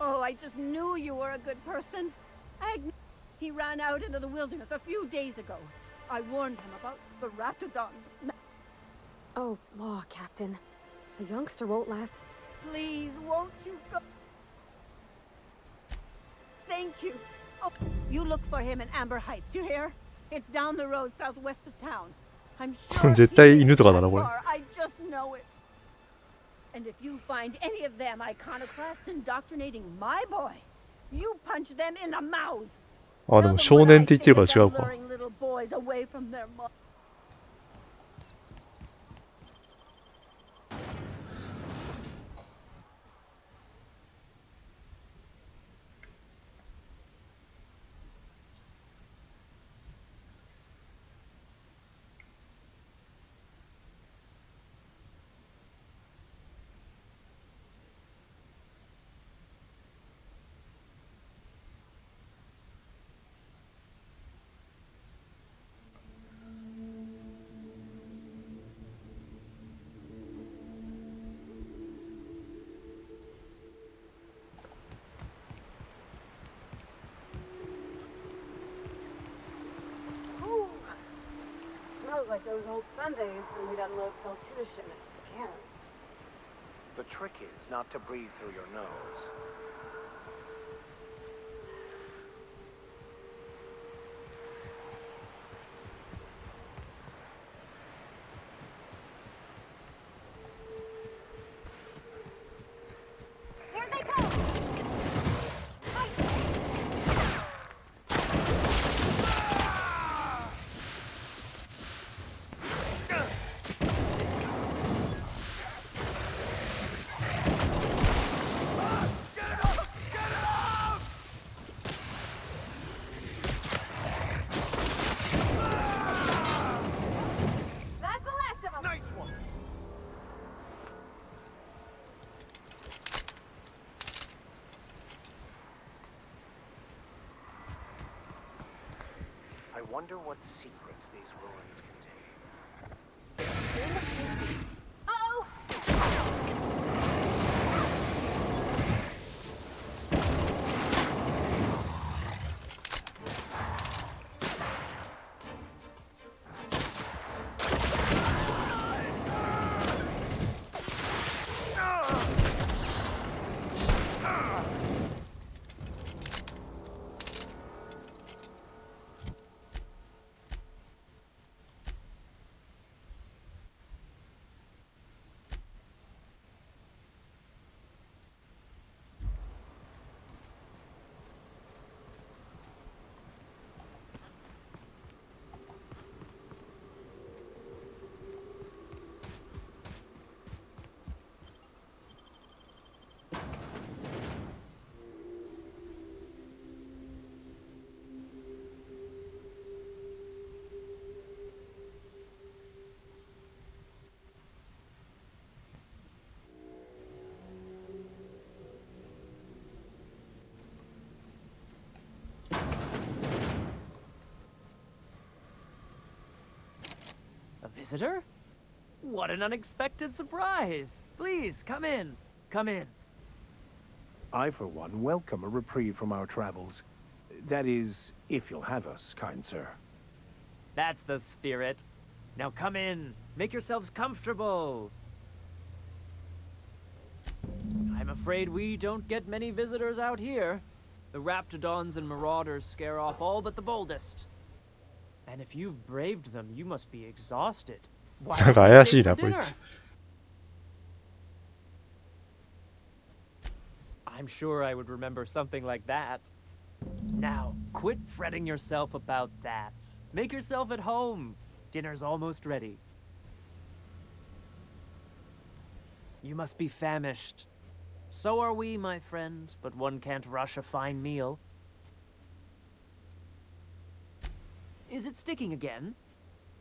Oh, I just knew you were a good person. He ran out into the wilderness a few days ago. I warned him about the Ratodons. Oh, law, Captain. A youngster won't last... Please, won't you go? Thank you. Oh, you look for him in Amber Heights, you hear? It's down the road southwest of town. I'm sure 絶対犬とかだなこれ。 I just know it. And if you find any of them iconoclasts indoctrinating my boy, you punch them in the mouths. あ、でも少年って言ってるから違うか。 Luring little boys away from their mom. Smells like those old Sundays when we'd unload salt tuna shipments to the can. The trick is not to breathe through your nose. Here they come! I wonder what secrets these ruins contain. Uh-oh! visitor? What an unexpected surprise! Please, come in. Come in. I, for one, welcome a reprieve from our travels. That is, if you'll have us, kind sir. That's the spirit. Now come in. Make yourselves comfortable. I'm afraid we don't get many visitors out here. The Raptidons and Marauders scare off all but the boldest. And if you've braved them, you must be exhausted. Why don't you stay for dinner? I'm sure I would remember something like that. Now, quit fretting yourself about that. Make yourself at home. Dinner's almost ready. You must be famished. So are we, my friend, but one can't rush a fine meal. Is it sticking again?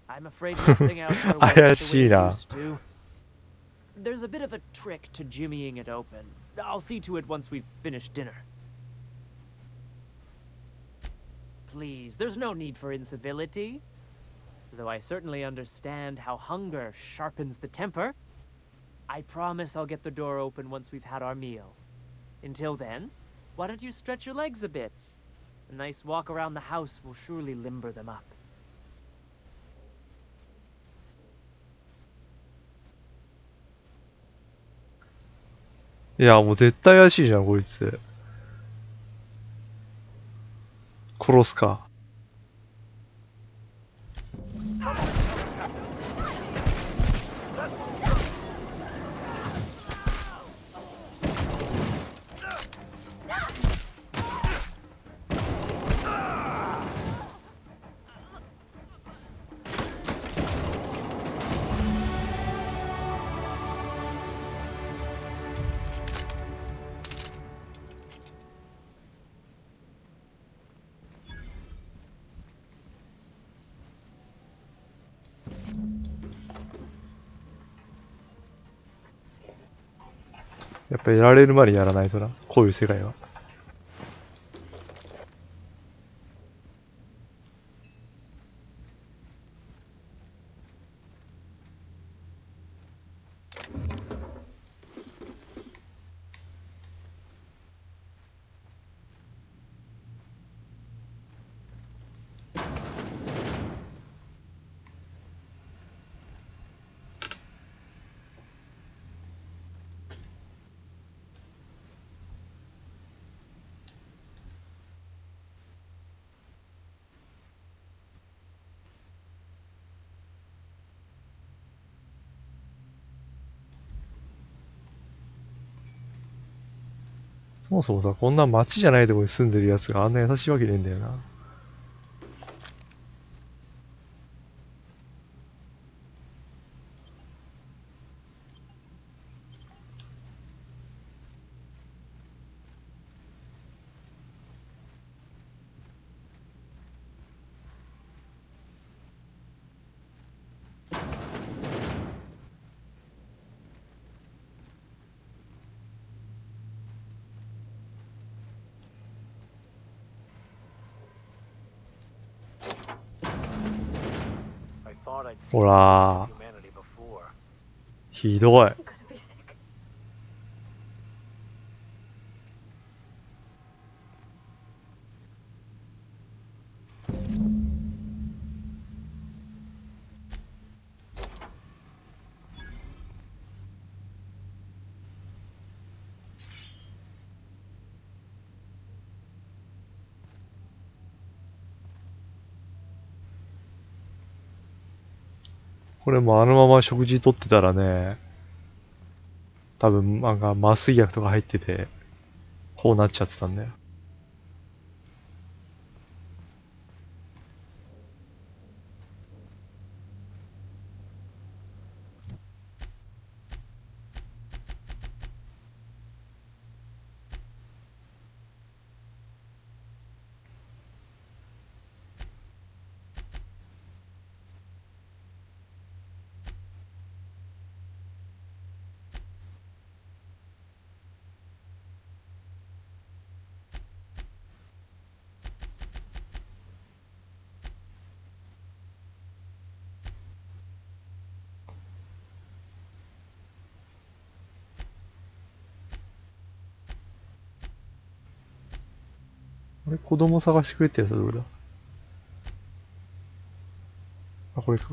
I'm afraid nothing out there works the way it used to. There's a bit of a trick to jimmying it open. I'll see to it once we've finished dinner. Please, there's no need for incivility. Though I certainly understand how hunger sharpens the temper. I promise I'll get the door open once we've had our meal. Until then, why don't you stretch your legs a bit? A nice walk around the house will surely limber them up.いや、もう絶対怪しいじゃん、こいつ。殺すか。やっぱりやられるまでやらないとな、こういう世界は。そもそもさ、こんな街じゃないとこに住んでるやつがあんな優しいわけねえんだよな。ほら、ひどい。これもあのまま食事取ってたらね、多分なんか麻酔薬とか入ってて、こうなっちゃってたんだよ。れ、子供探してくれってやつはどれだ？あ、これか。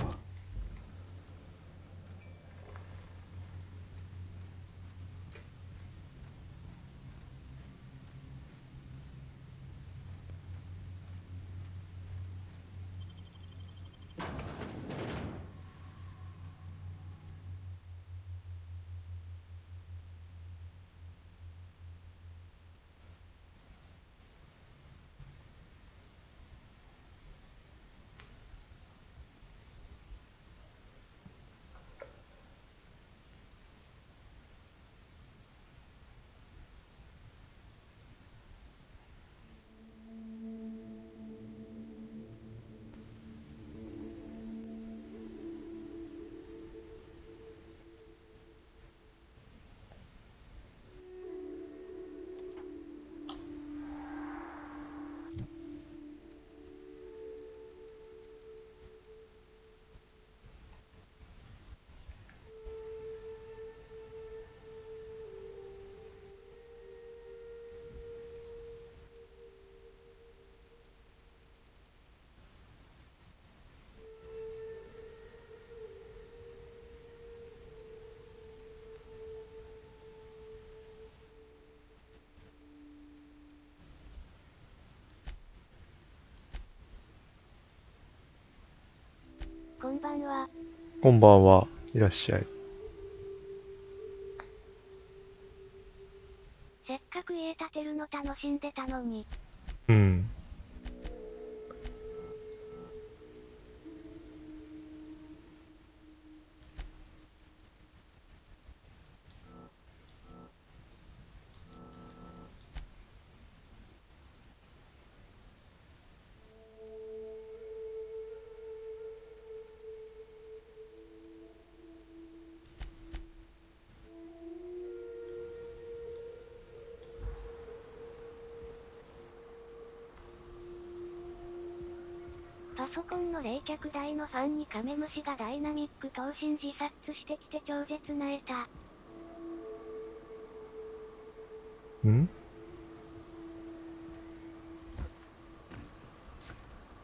こんばんは。こんばんは。いらっしゃい。せっかく家建てるの楽しんでたのに。うん。パソコンの冷却台のファンにカメムシがダイナミック投信自殺してきて超絶なえた。ん？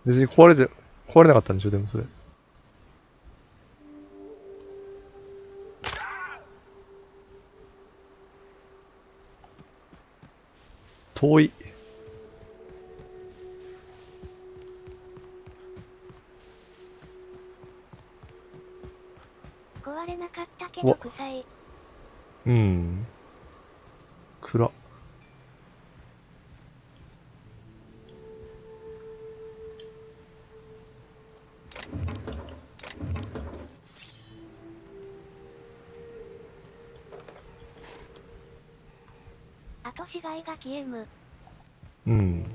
別に壊れなかったんでしょ、でもそれ。遠い。壊れなかったけど臭い。うん。暗。あと死骸が消えむ。うん。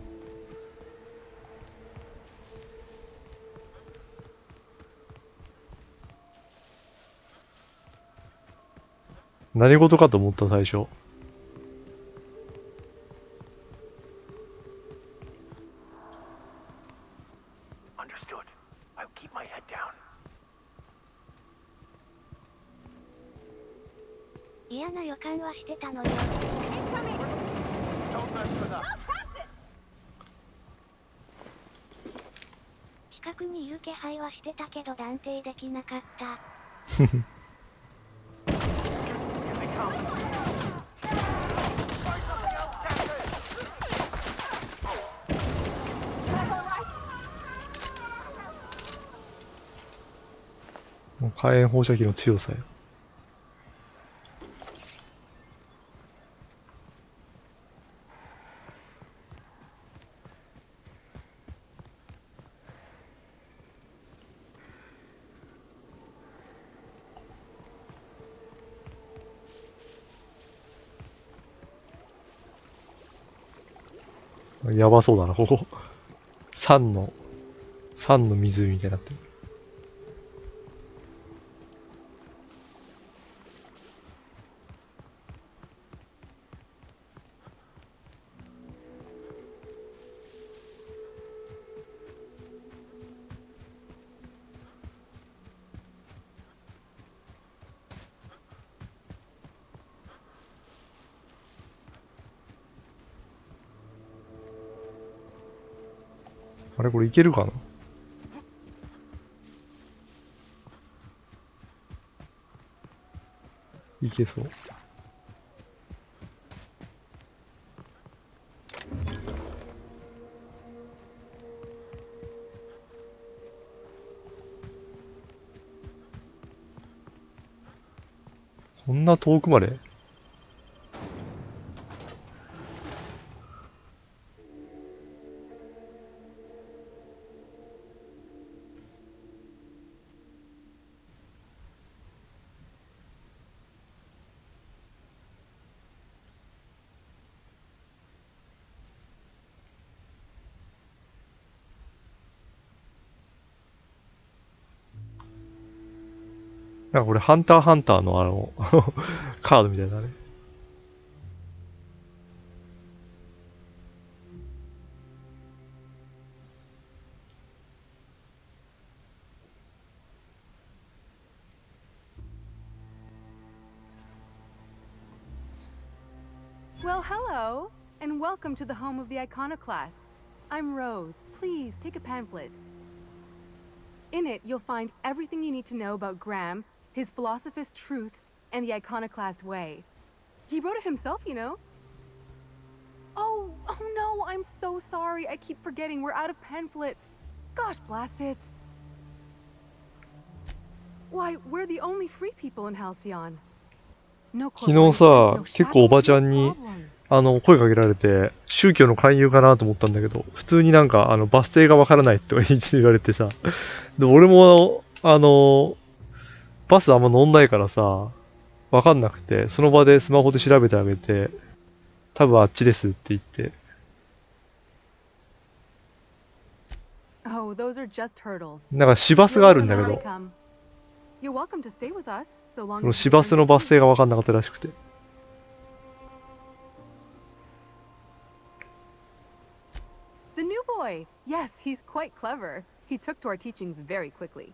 何事かと思った最初。Understood. I'll keep my head down. 嫌な予感はしてたのよ。近くにいる気配はしてたけど断定できなかった。もう火炎放射器の強さよ。やばそうだな、ここ。酸の湖みたいになってる。あれこれいけるかな。いけそう。こんな遠くまで。なんかこれハンターハンターのカードみたいだね。Well, hello, and welcome to the home of the iconoclasts. I'm Rose. Please take a pamphlet. In it, you'll find everything you need to know about Graham, his philosophist truths, and the iconoclast way. He wrote it himself, you know. Oh no, I'm so sorry. I keep forgetting we're out of pamphlets. Gosh, blast it. Why, we're the only free people in Halcyon. 昨日さ、結構おばちゃんに、声かけられて、宗教の勧誘かなと思ったんだけど、普通になんか、バス停がわからないとか言われてさ、で、俺も、バスあんま乗んないからさ、わかんなくて、その場でスマホで調べてあげて、多分あっちですって言って。なんか市バスがあるんだけど、その市バスのバス停が分かんなかったらしくて。The new boy! Yes, he's quite clever. He took to our teachings very quickly.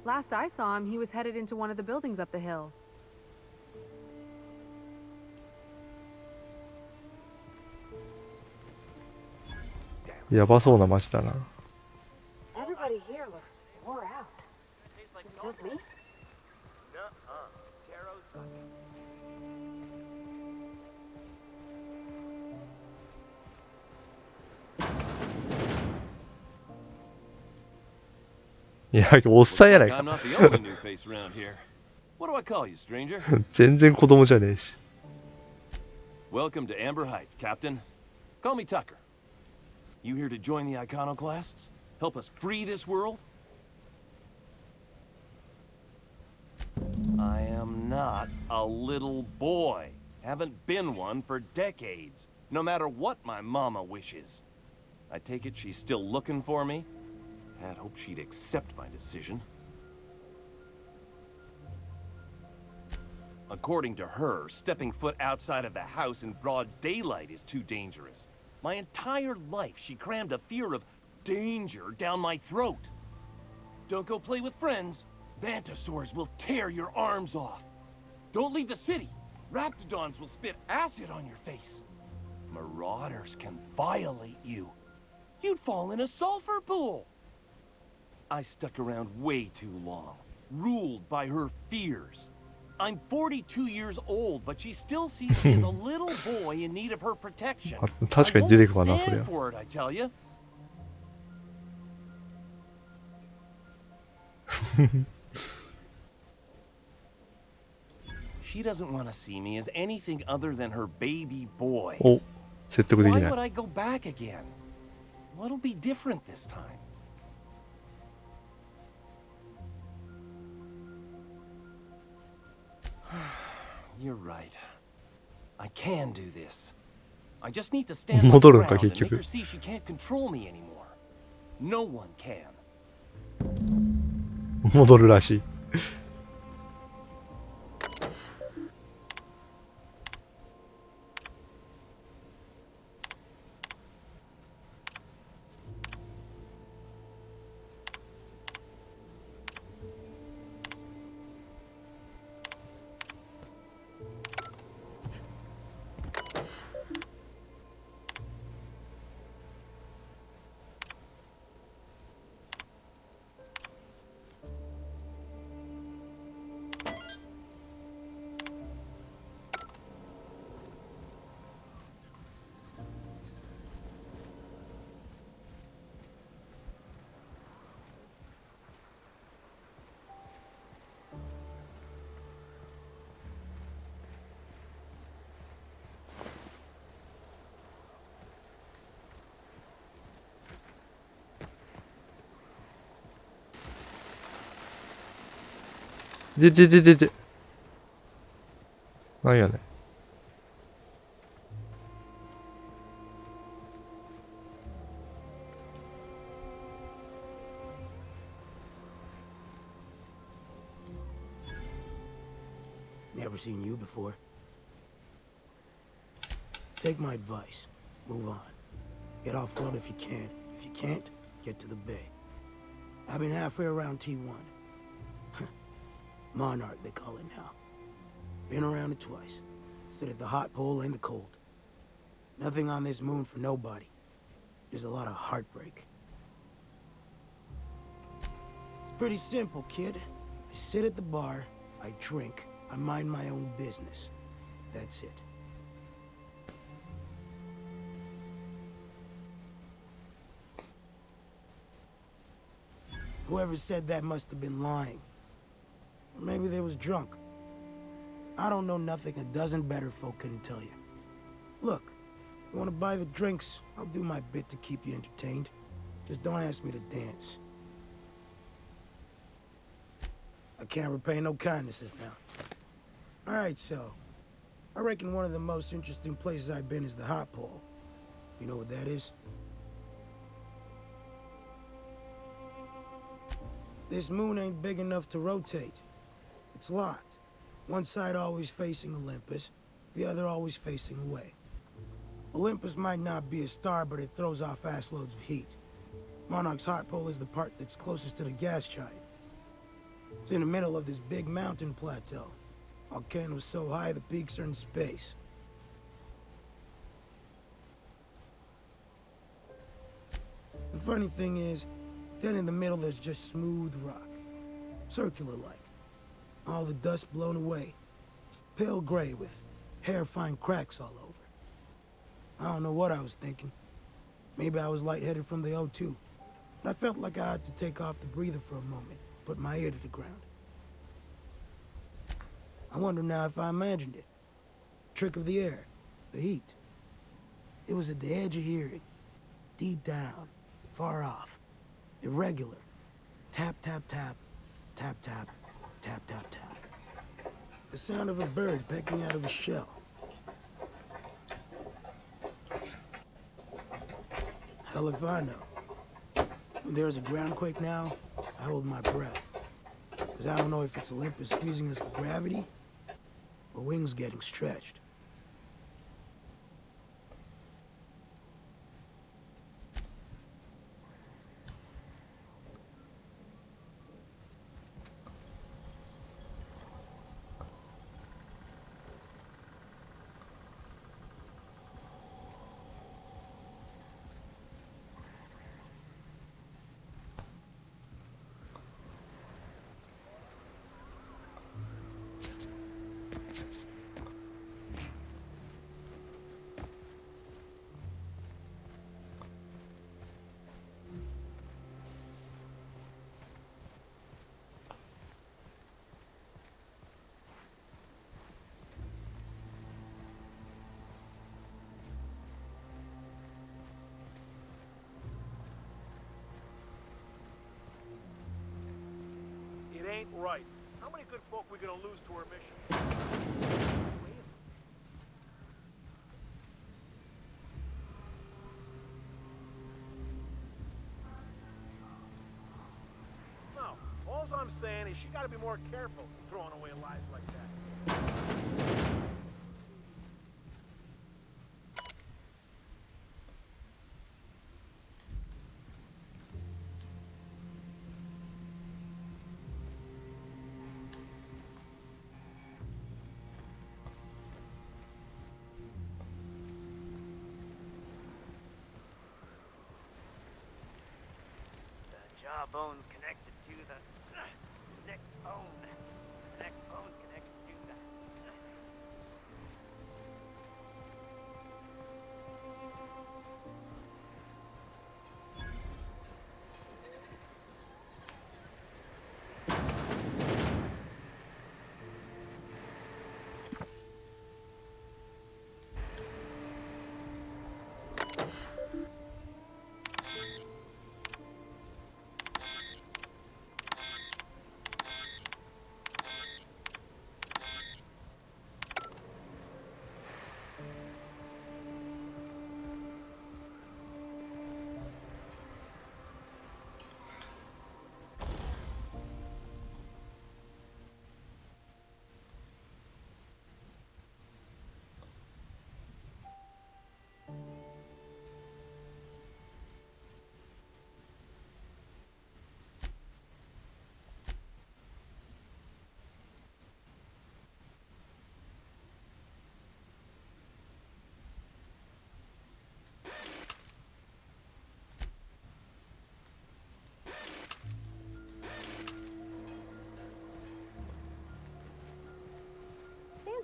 Last I saw him, he was headed into one of the buildings up the hill. やばそうな街だな。Everybody here looks wore out. Is it just me? Nuh-uh. いや、おっさんやないか。全然子供じゃねえし。Welcome to Amber Heights, Captain. Call me Tucker. You here to join the iconoclasts? Help us free this world? I am not a little boy. Haven't been one for decades. No matter what my mama wishes. I take it she's still looking for me? Had hoped she'd accept my decision. According to her, stepping foot outside of the house in broad daylight is too dangerous. My entire life, she crammed a fear of danger down my throat. Don't go play with friends. Mantisaurs will tear your arms off. Don't leave the city. Raptidons will spit acid on your face. Marauders can violate you. You'd fall in a sulfur pool. I stuck around way too long, ruled by her fears. I'm 42 years old, but she still sees me as a little boy in need of her protection. I won't stand for it, I tell you. She doesn't want to see me as anything other than her baby boy. Why would I go back again? What'll be different this time? You're right. I can do this. I just need to stand my ground and make her see she can't control me anymore. No one can. 戻るらしい。で。なんやね。Never seen you before. Take my advice. Move on. Get off-world if you can. If you can't, get to the bay. I've been halfway around T1. Monarch, they call it now. Been around it twice. Stood at the hot pole and the cold. Nothing on this moon for nobody. There's a lot of heartbreak. It's pretty simple, kid. I sit at the bar, I drink, I mind my own business. That's it. Whoever said that must have been lying. Or maybe they was drunk. I don't know nothing a dozen better folk couldn't tell you. Look, you want to buy the drinks, I'll do my bit to keep you entertained. Just don't ask me to dance. I can't repay no kindnesses now. Alright, so, I reckon one of the most interesting places I've been is the hot pole. You know what that is? This moon ain't big enough to rotate. It's locked. One side always facing Olympus, the other always facing away. Olympus might not be a star, but it throws off assloads of heat. Monarch's hot pole is the part that's closest to the gas giant. It's in the middle of this big mountain plateau. Volcanoes so high the peaks are in space. The funny thing is, then in the middle there's just smooth rock. Circular-like. All the dust blown away. Pale gray with hair-fine cracks all over. I don't know what I was thinking. Maybe I was lightheaded from the O2. But I felt like I had to take off the breather for a moment, put my ear to the ground. I wonder now if I imagined it. Trick of the air, the heat. It was at the edge of hearing. Deep down, far off. Irregular. Tap, tap, tap. Tap, tap. Tap, tap, tap. The sound of a bird pecking out of a shell. Hell if I know. When there's a groundquake now, I hold my breath. Because I don't know if it's Olympus squeezing us with gravity, or wings getting stretched. It ain't right. How many good folk we gonna lose to our mission? No, all I'm saying is she gotta be more careful throwing away lives like that. Jawbone's connected to the neck bone. The neck bone's connected to the...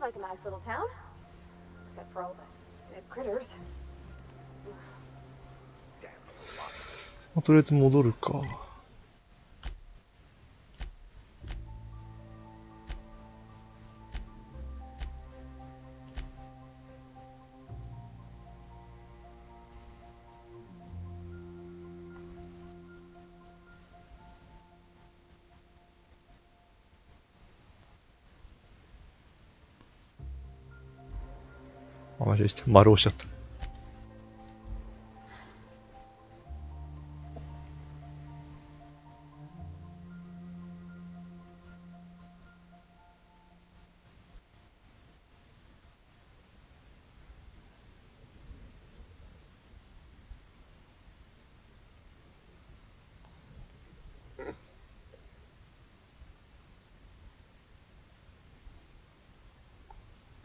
like a nice little town. Except for all the critters. とりあえず戻るか。あ、間違えた。丸押しちゃった。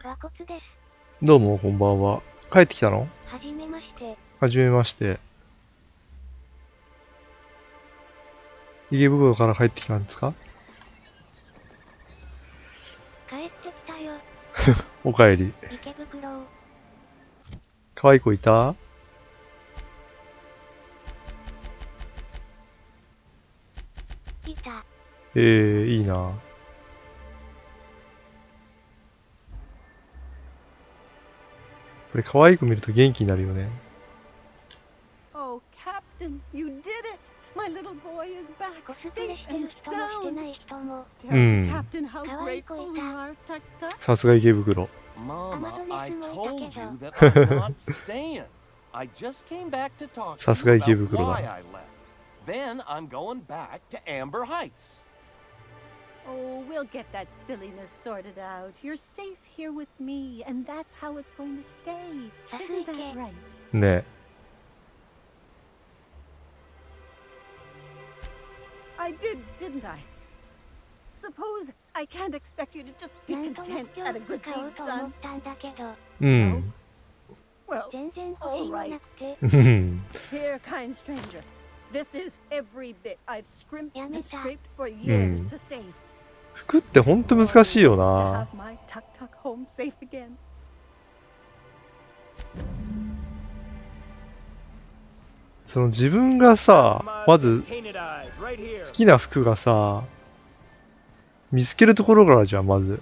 ガコツです。どうも、こんばんは。帰ってきたの？はじめまして。はじめまして。池袋から帰ってきたんですか？帰ってきたよ。おかえり。池袋。可愛い子いた？いた。いいな。これ可愛い子見ると元気になるよね。Oh, Captain, you did it! My little boy is back, コスプレ safe してる and 人もしてな sound. い人も。Tell the Captain how 可愛い子 grateful い we た。 are, Tuck Tuck. さすが池袋。Mama, I アマゾネ told スも you いた that け I'm ど。 not staying. I just came back to talk さ to す you が池 about 袋 why だ。 I left. Then I'm going back to Amber Heights. Oh, we'll get that silliness sorted out. You're safe here with me, and that's how it's going to stay. Isn't that right? ね。I did, didn't I? Suppose I can't expect you to just be なんとな content く今 at a 日 good 服買おう deed と思 done. ったんだけど。うん。 Well, 全然欲し all いのな right. くて。Here, kind stranger. This is every bit I've scrimped やめ and た。 scraped for years うん。 to save. 服ってほんと難しいよ To な。 have my Tuck Tuck home safe again. その自分がさ、まず好きな服がさ、見つけるところからじゃん、まず。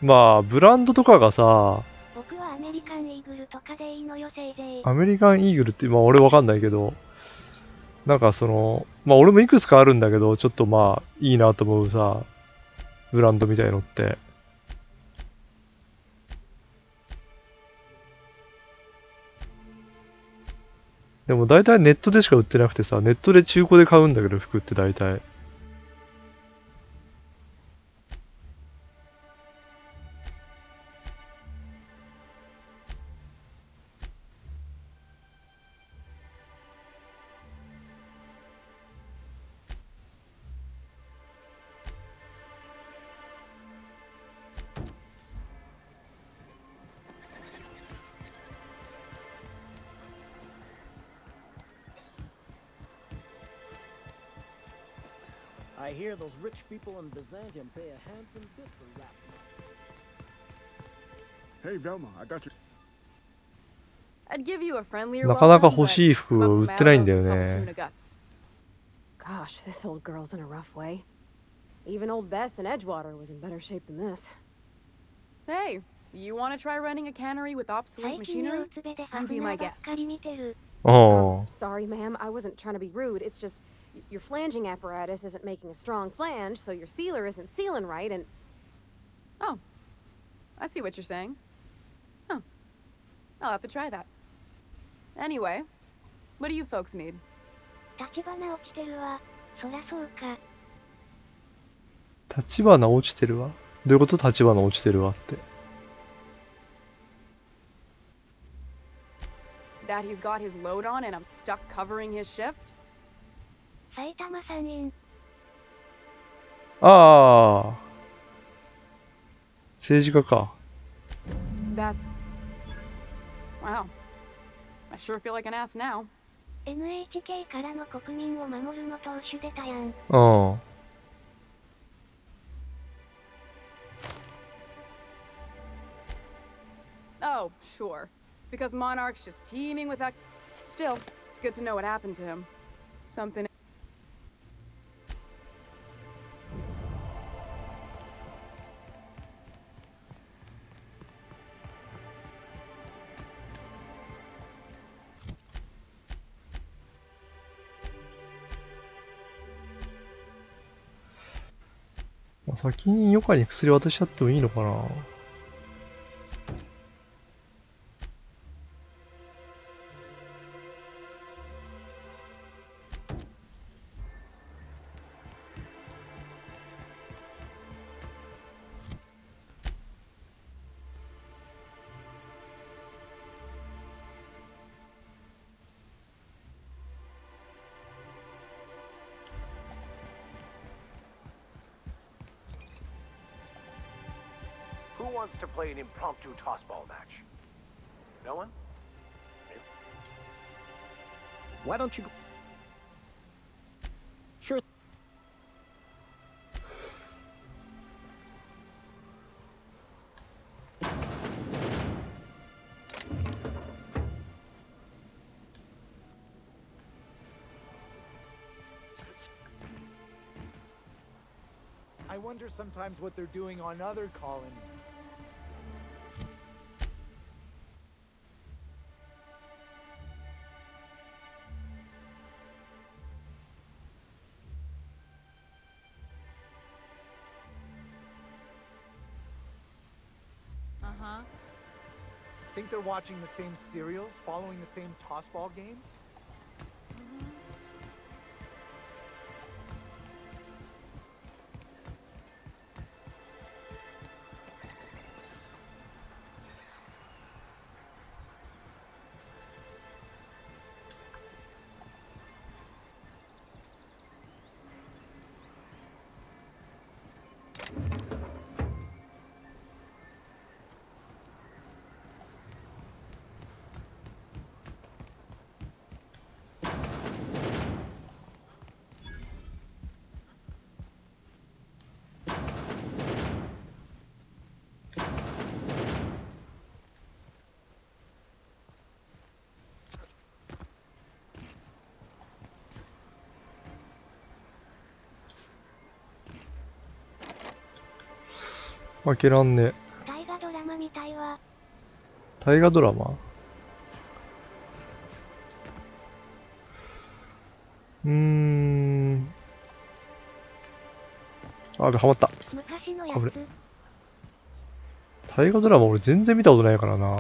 まあ、ブランドとかがさ、僕はアメリカンイーグルとかでいいのよ、せいぜい。アメリカンイーグルって、まあ俺わかんないけど、なんかその、まあ俺もいくつかあるんだけど、ちょっとまあいいなと思うさ、ブランドみたいのって。でも大体ネットでしか売ってなくてさ、ネットで中古で買うんだけど、服って大体。I hear those rich people in Byzantium pay a handsome bit for rapping. Hey, Velma, I got your... I'd give you a friendlier なかなか welcome, 欲 but しい服 I'm が up 売 to ってないん my だよ elbows in ね。 saltuna guts. Gosh, this old girl's in a rough way. Even old Bess in Edgewater was in better shape than this. Hey, you want to try running a cannery with obsolete 最近 machinery? 憂鬱でファ You フ be ナ my ーばっ guest. かり見てる。ああ。 Sorry, ma'am. I wasn't trying to be rude. It's just your flanging apparatus isn't making a strong flange, so your sealer isn't sealing right, and... Oh, I see what you're saying. Huh. I'll have to try that. Anyway, what do you folks need? 立花落ちてるわ。そらそうか。立花落ちてるわ。どういうこと？立花落ちてるわって。That he's got his load on and I'm stuck covering his shift? 埼玉3人。ああ。政治家か。That's... Wow. I sure feel like an ass now. NHK からの国民を守るの党首出たやん。うん。Oh, sure. Because Monarch's just teeming with that. Still, it's good to know what happened to him. Something. 先に余暇に薬渡しちゃってもいいのかな。Who wants to play an impromptu tossball match? No one? Why don't you go? Sure. I wonder sometimes what they're doing on other colonies. Uh-huh. Think they're watching the same serials, following the same tossball games?負けらんね。大河ドラマみたいわ。大河ドラマ？あ、はまった。昔のやこれつ。大河ドラマ俺全然見たことないからな。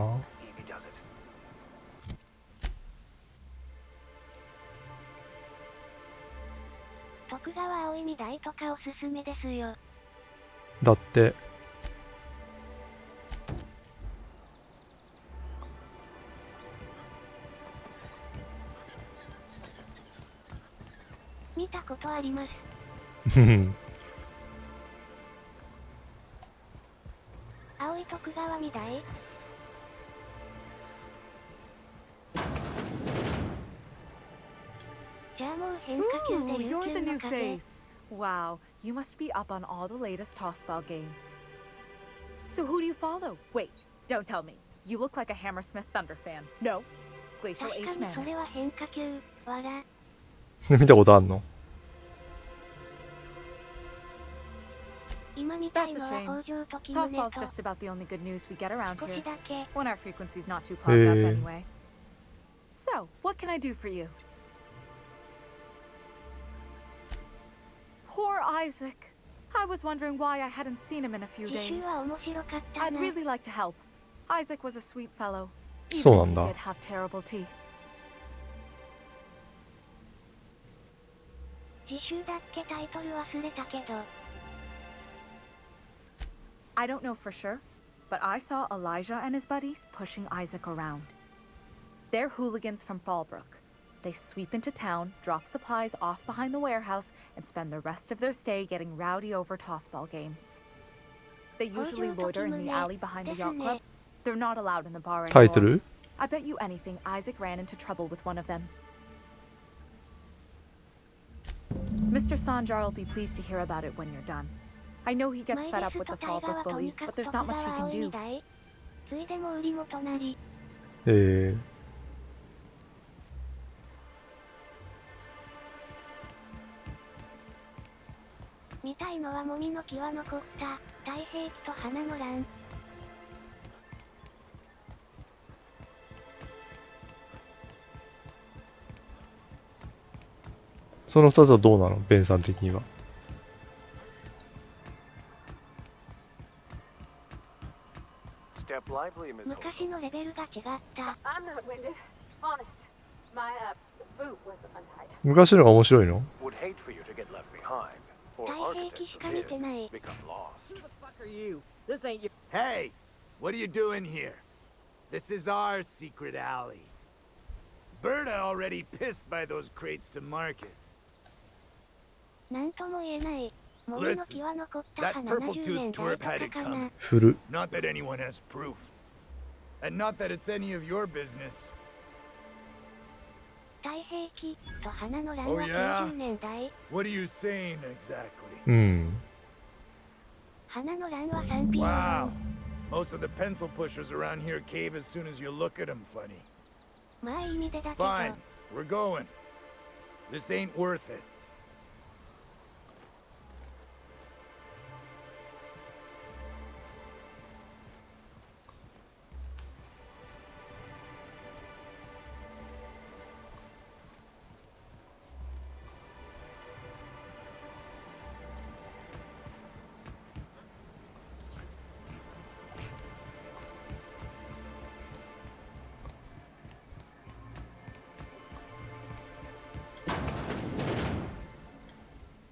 徳川葵見台とかおすすめですよ。だって。見たことあります。葵徳川見台？じゃあもう変化球 Ooh, で you're 琉 the 球 new の風。 face. Wow, you must be up on all the latest tossball games. So who do you follow? Wait, don't tell me. You look like a Hammersmith Thunder fan. No? Glacial 確 H かにそれは Mammoths. 変化球、わら。見たことあんの？今みたい That's の a は shame. 北条時宗 Tossball's と just about the only good news we get around 少 here. しだけ。 When our frequency's not too clogged up Hey. anyway. So, what can I do for you? Poor Isaac. I was wondering why I hadn't seen him in a few 次週 days. は面白かった I'd な。 really like to help. Isaac was a sweet fellow, そう even な if ん he だ。 did have terrible teeth. 次週だっけタイトル忘れたけど。I don't know for sure, but I saw Elijah and his buddies pushing Isaac around. They're hooligans from Fallbrook. They sweep into town, drop supplies off behind the warehouse, and spend the rest of their stay getting rowdy over tossball games. They usually loiter in the alley behind the yacht club. They're not allowed in the bar タイト anymore. ル？ I bet you anything Isaac ran into trouble with one of them. Mr. Sanjar will be pleased to hear about it when you're done. I know he gets fed up with the Fallbrook bullies, but there's not much he can do. ついでも売りも隣。見たいのはもみの木は残った太平記と花の乱。その2つはどうなの、ベンさん的には。昔のレベルが違った。昔のが面白いの？太平記しか見てない。Hey, what are you doing here? This is our secret alley. Berta already pissed by those crates to market. なんとも言えない。もみの木は残ったthat 花 purple-toothed twerp had it coming. Not that anyone has proof. And not that it's any of your business. 太平記と花の乱は90年代。What are you saying exactly? 花の乱は賛否。Wow. Most of the pencil pushers around here cave as soon as you look at them funny. まあいい意味でだけど。Fine, we're going. This ain't worth it.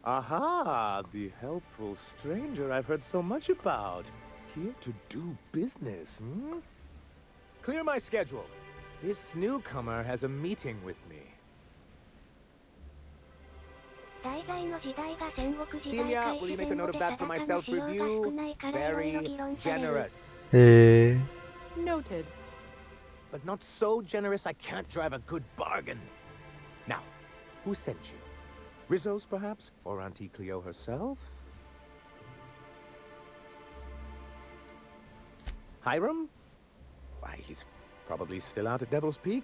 Aha, the helpful stranger I've heard so much about. Here to do business, hmm? Clear my schedule. This newcomer has a meeting with me. Celia, will you make a note of that for my self-review? Very generous. Noted. But not so generous I can't drive a good bargain. Now, who sent you? Rizzo's, perhaps? Or Auntie Cleo herself? Hiram? Why, he's probably still out at Devil's Peak.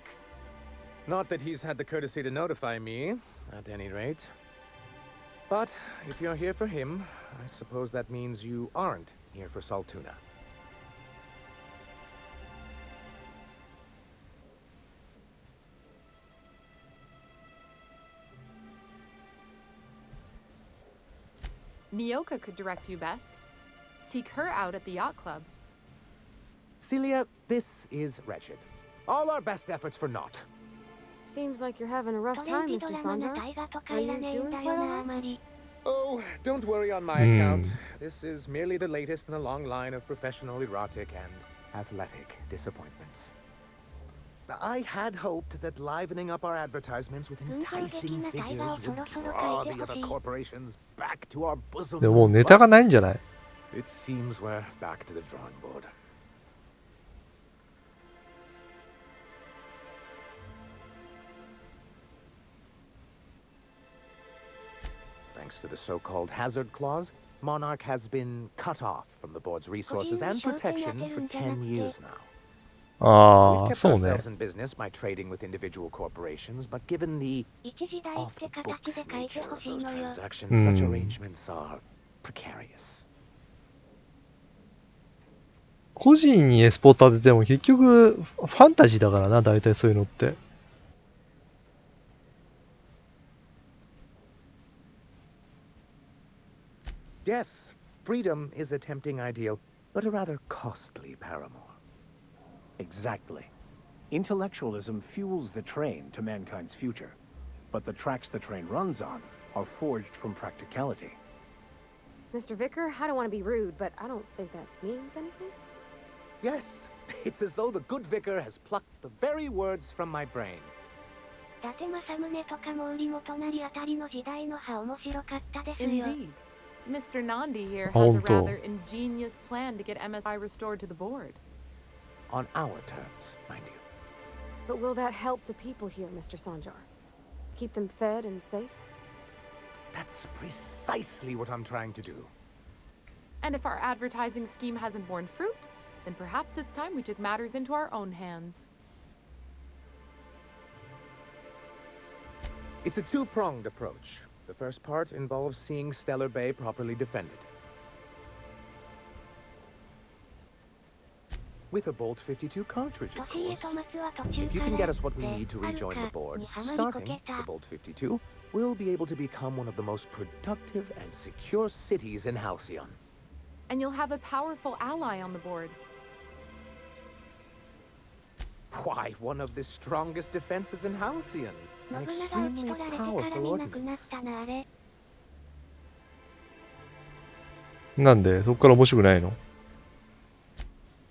Not that he's had the courtesy to notify me, at any rate. But if you're here for him, I suppose that means you aren't here for Saltuna. Nyoka could direct you best. Seek her out at the yacht club. Celia, this is wretched. All our best efforts for naught. Seems like you're having a rough time, Mr. Sanjar. Are you doing quite all right? Oh, don't worry on my account. This is merely the latest in a long line of professional erotic and athletic disappointments. I had hoped that livening up our advertisements with enticing figures would draw the other corporations back to our bosom. でももうネタがないんじゃない？ It seems we're back to the drawing board. Thanks to the so-called hazard clause, Monarch has been cut off from the board's resources and protection for 10 years now. We've kept ourselves in business by trading with individual corporations, but given the off-the-books nature of those transactions, such arrangements are precarious. 個人にエスポート当てても結局ファンタジーだからな、大体そういうのって。Yes, freedom is a tempting ideal, but a rather costly paramour. Exactly. Intellectualism fuels the train to mankind's future, but the tracks the train runs on are forged from practicality. Mr. Vicar, I don't want to be rude, but I don't think that means anything. Yes, it's as though the good vicar has plucked the very words from my brain. 伊達政宗とか毛利元就あたりの時代の歯面白かったですよ。Indeed. Mr. Nandi here has a rather ingenious plan to get MSI restored to the board. On our terms, mind you. But will that help the people here, Mr. Sanjar? Keep them fed and safe? That's precisely what I'm trying to do. And if our advertising scheme hasn't borne fruit, then perhaps it's time we took matters into our own hands. It's a two-pronged approach. The first part involves seeing Stellar Bay properly defended. With a Bolt 52 cartridge, of course. If you can get us what we need to rejoin the board, starting the Bolt 52, we'll be able to become one of the most productive and secure cities in Halcyon. And you'll have a powerful ally on the board. Why, one of the strongest defenses in Halcyon. An extremely powerful ordinance. なんでそこから面白くないの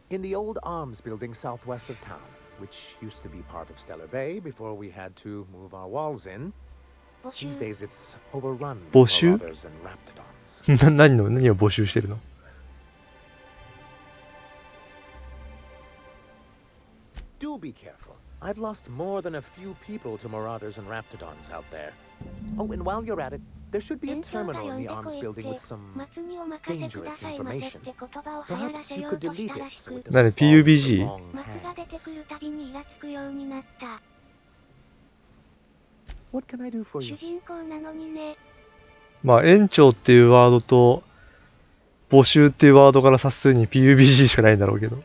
In the old arms building southwest of town, which used to be part of Stellar Bay before we had to move our walls in, these days it's overrun with marauders and raptidons. 何を募集してるの Do be careful. I've lost more than a few people to marauders and raptidons out there. Oh, and while you're at it, there should be a terminal in the arms building with some dangerous information. Perhaps you could delete it so it doesn't fall into the wrong hands. What can I do for you? まあ、園長っていうワードと、募集っていうワードから察するに PUBG しかないんだろうけど。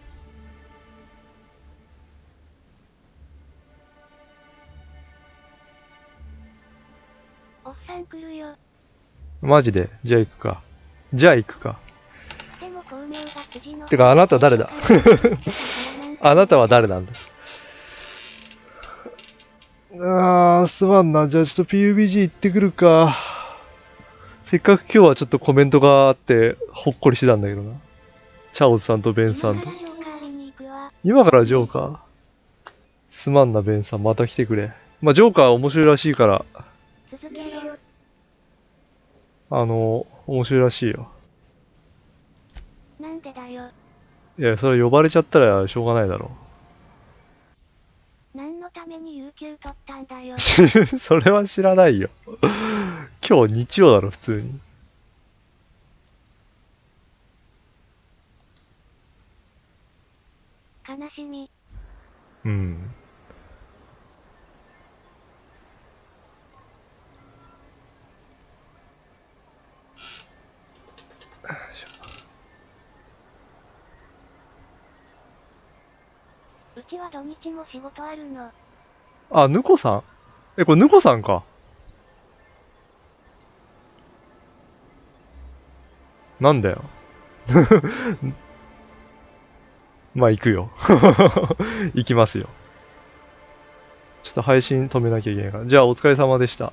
マジでじゃあ行くか。てか、あなた誰だあなたは誰なんです。すまんな。じゃあちょっと PUBG 行ってくるか。せっかく今日はちょっとコメントがあって、ほっこりしてたんだけどな。チャオズさんとベンさんと。今からジョーカーすまんな、ベンさん。また来てくれ。まあ、ジョーカー面白いらしいから。面白いらしいよ。なんでだよ。いや、それ呼ばれちゃったらしょうがないだろう。何のために有給取ったんだよ。それは知らないよ。今日日曜だろ、普通に。悲しみ。うん。うちは土日も仕事あるの。あ、ぬこさん？これぬこさんか。なんだよ。まあ行くよ。行きますよ。ちょっと配信止めなきゃいけないから。じゃあお疲れ様でした。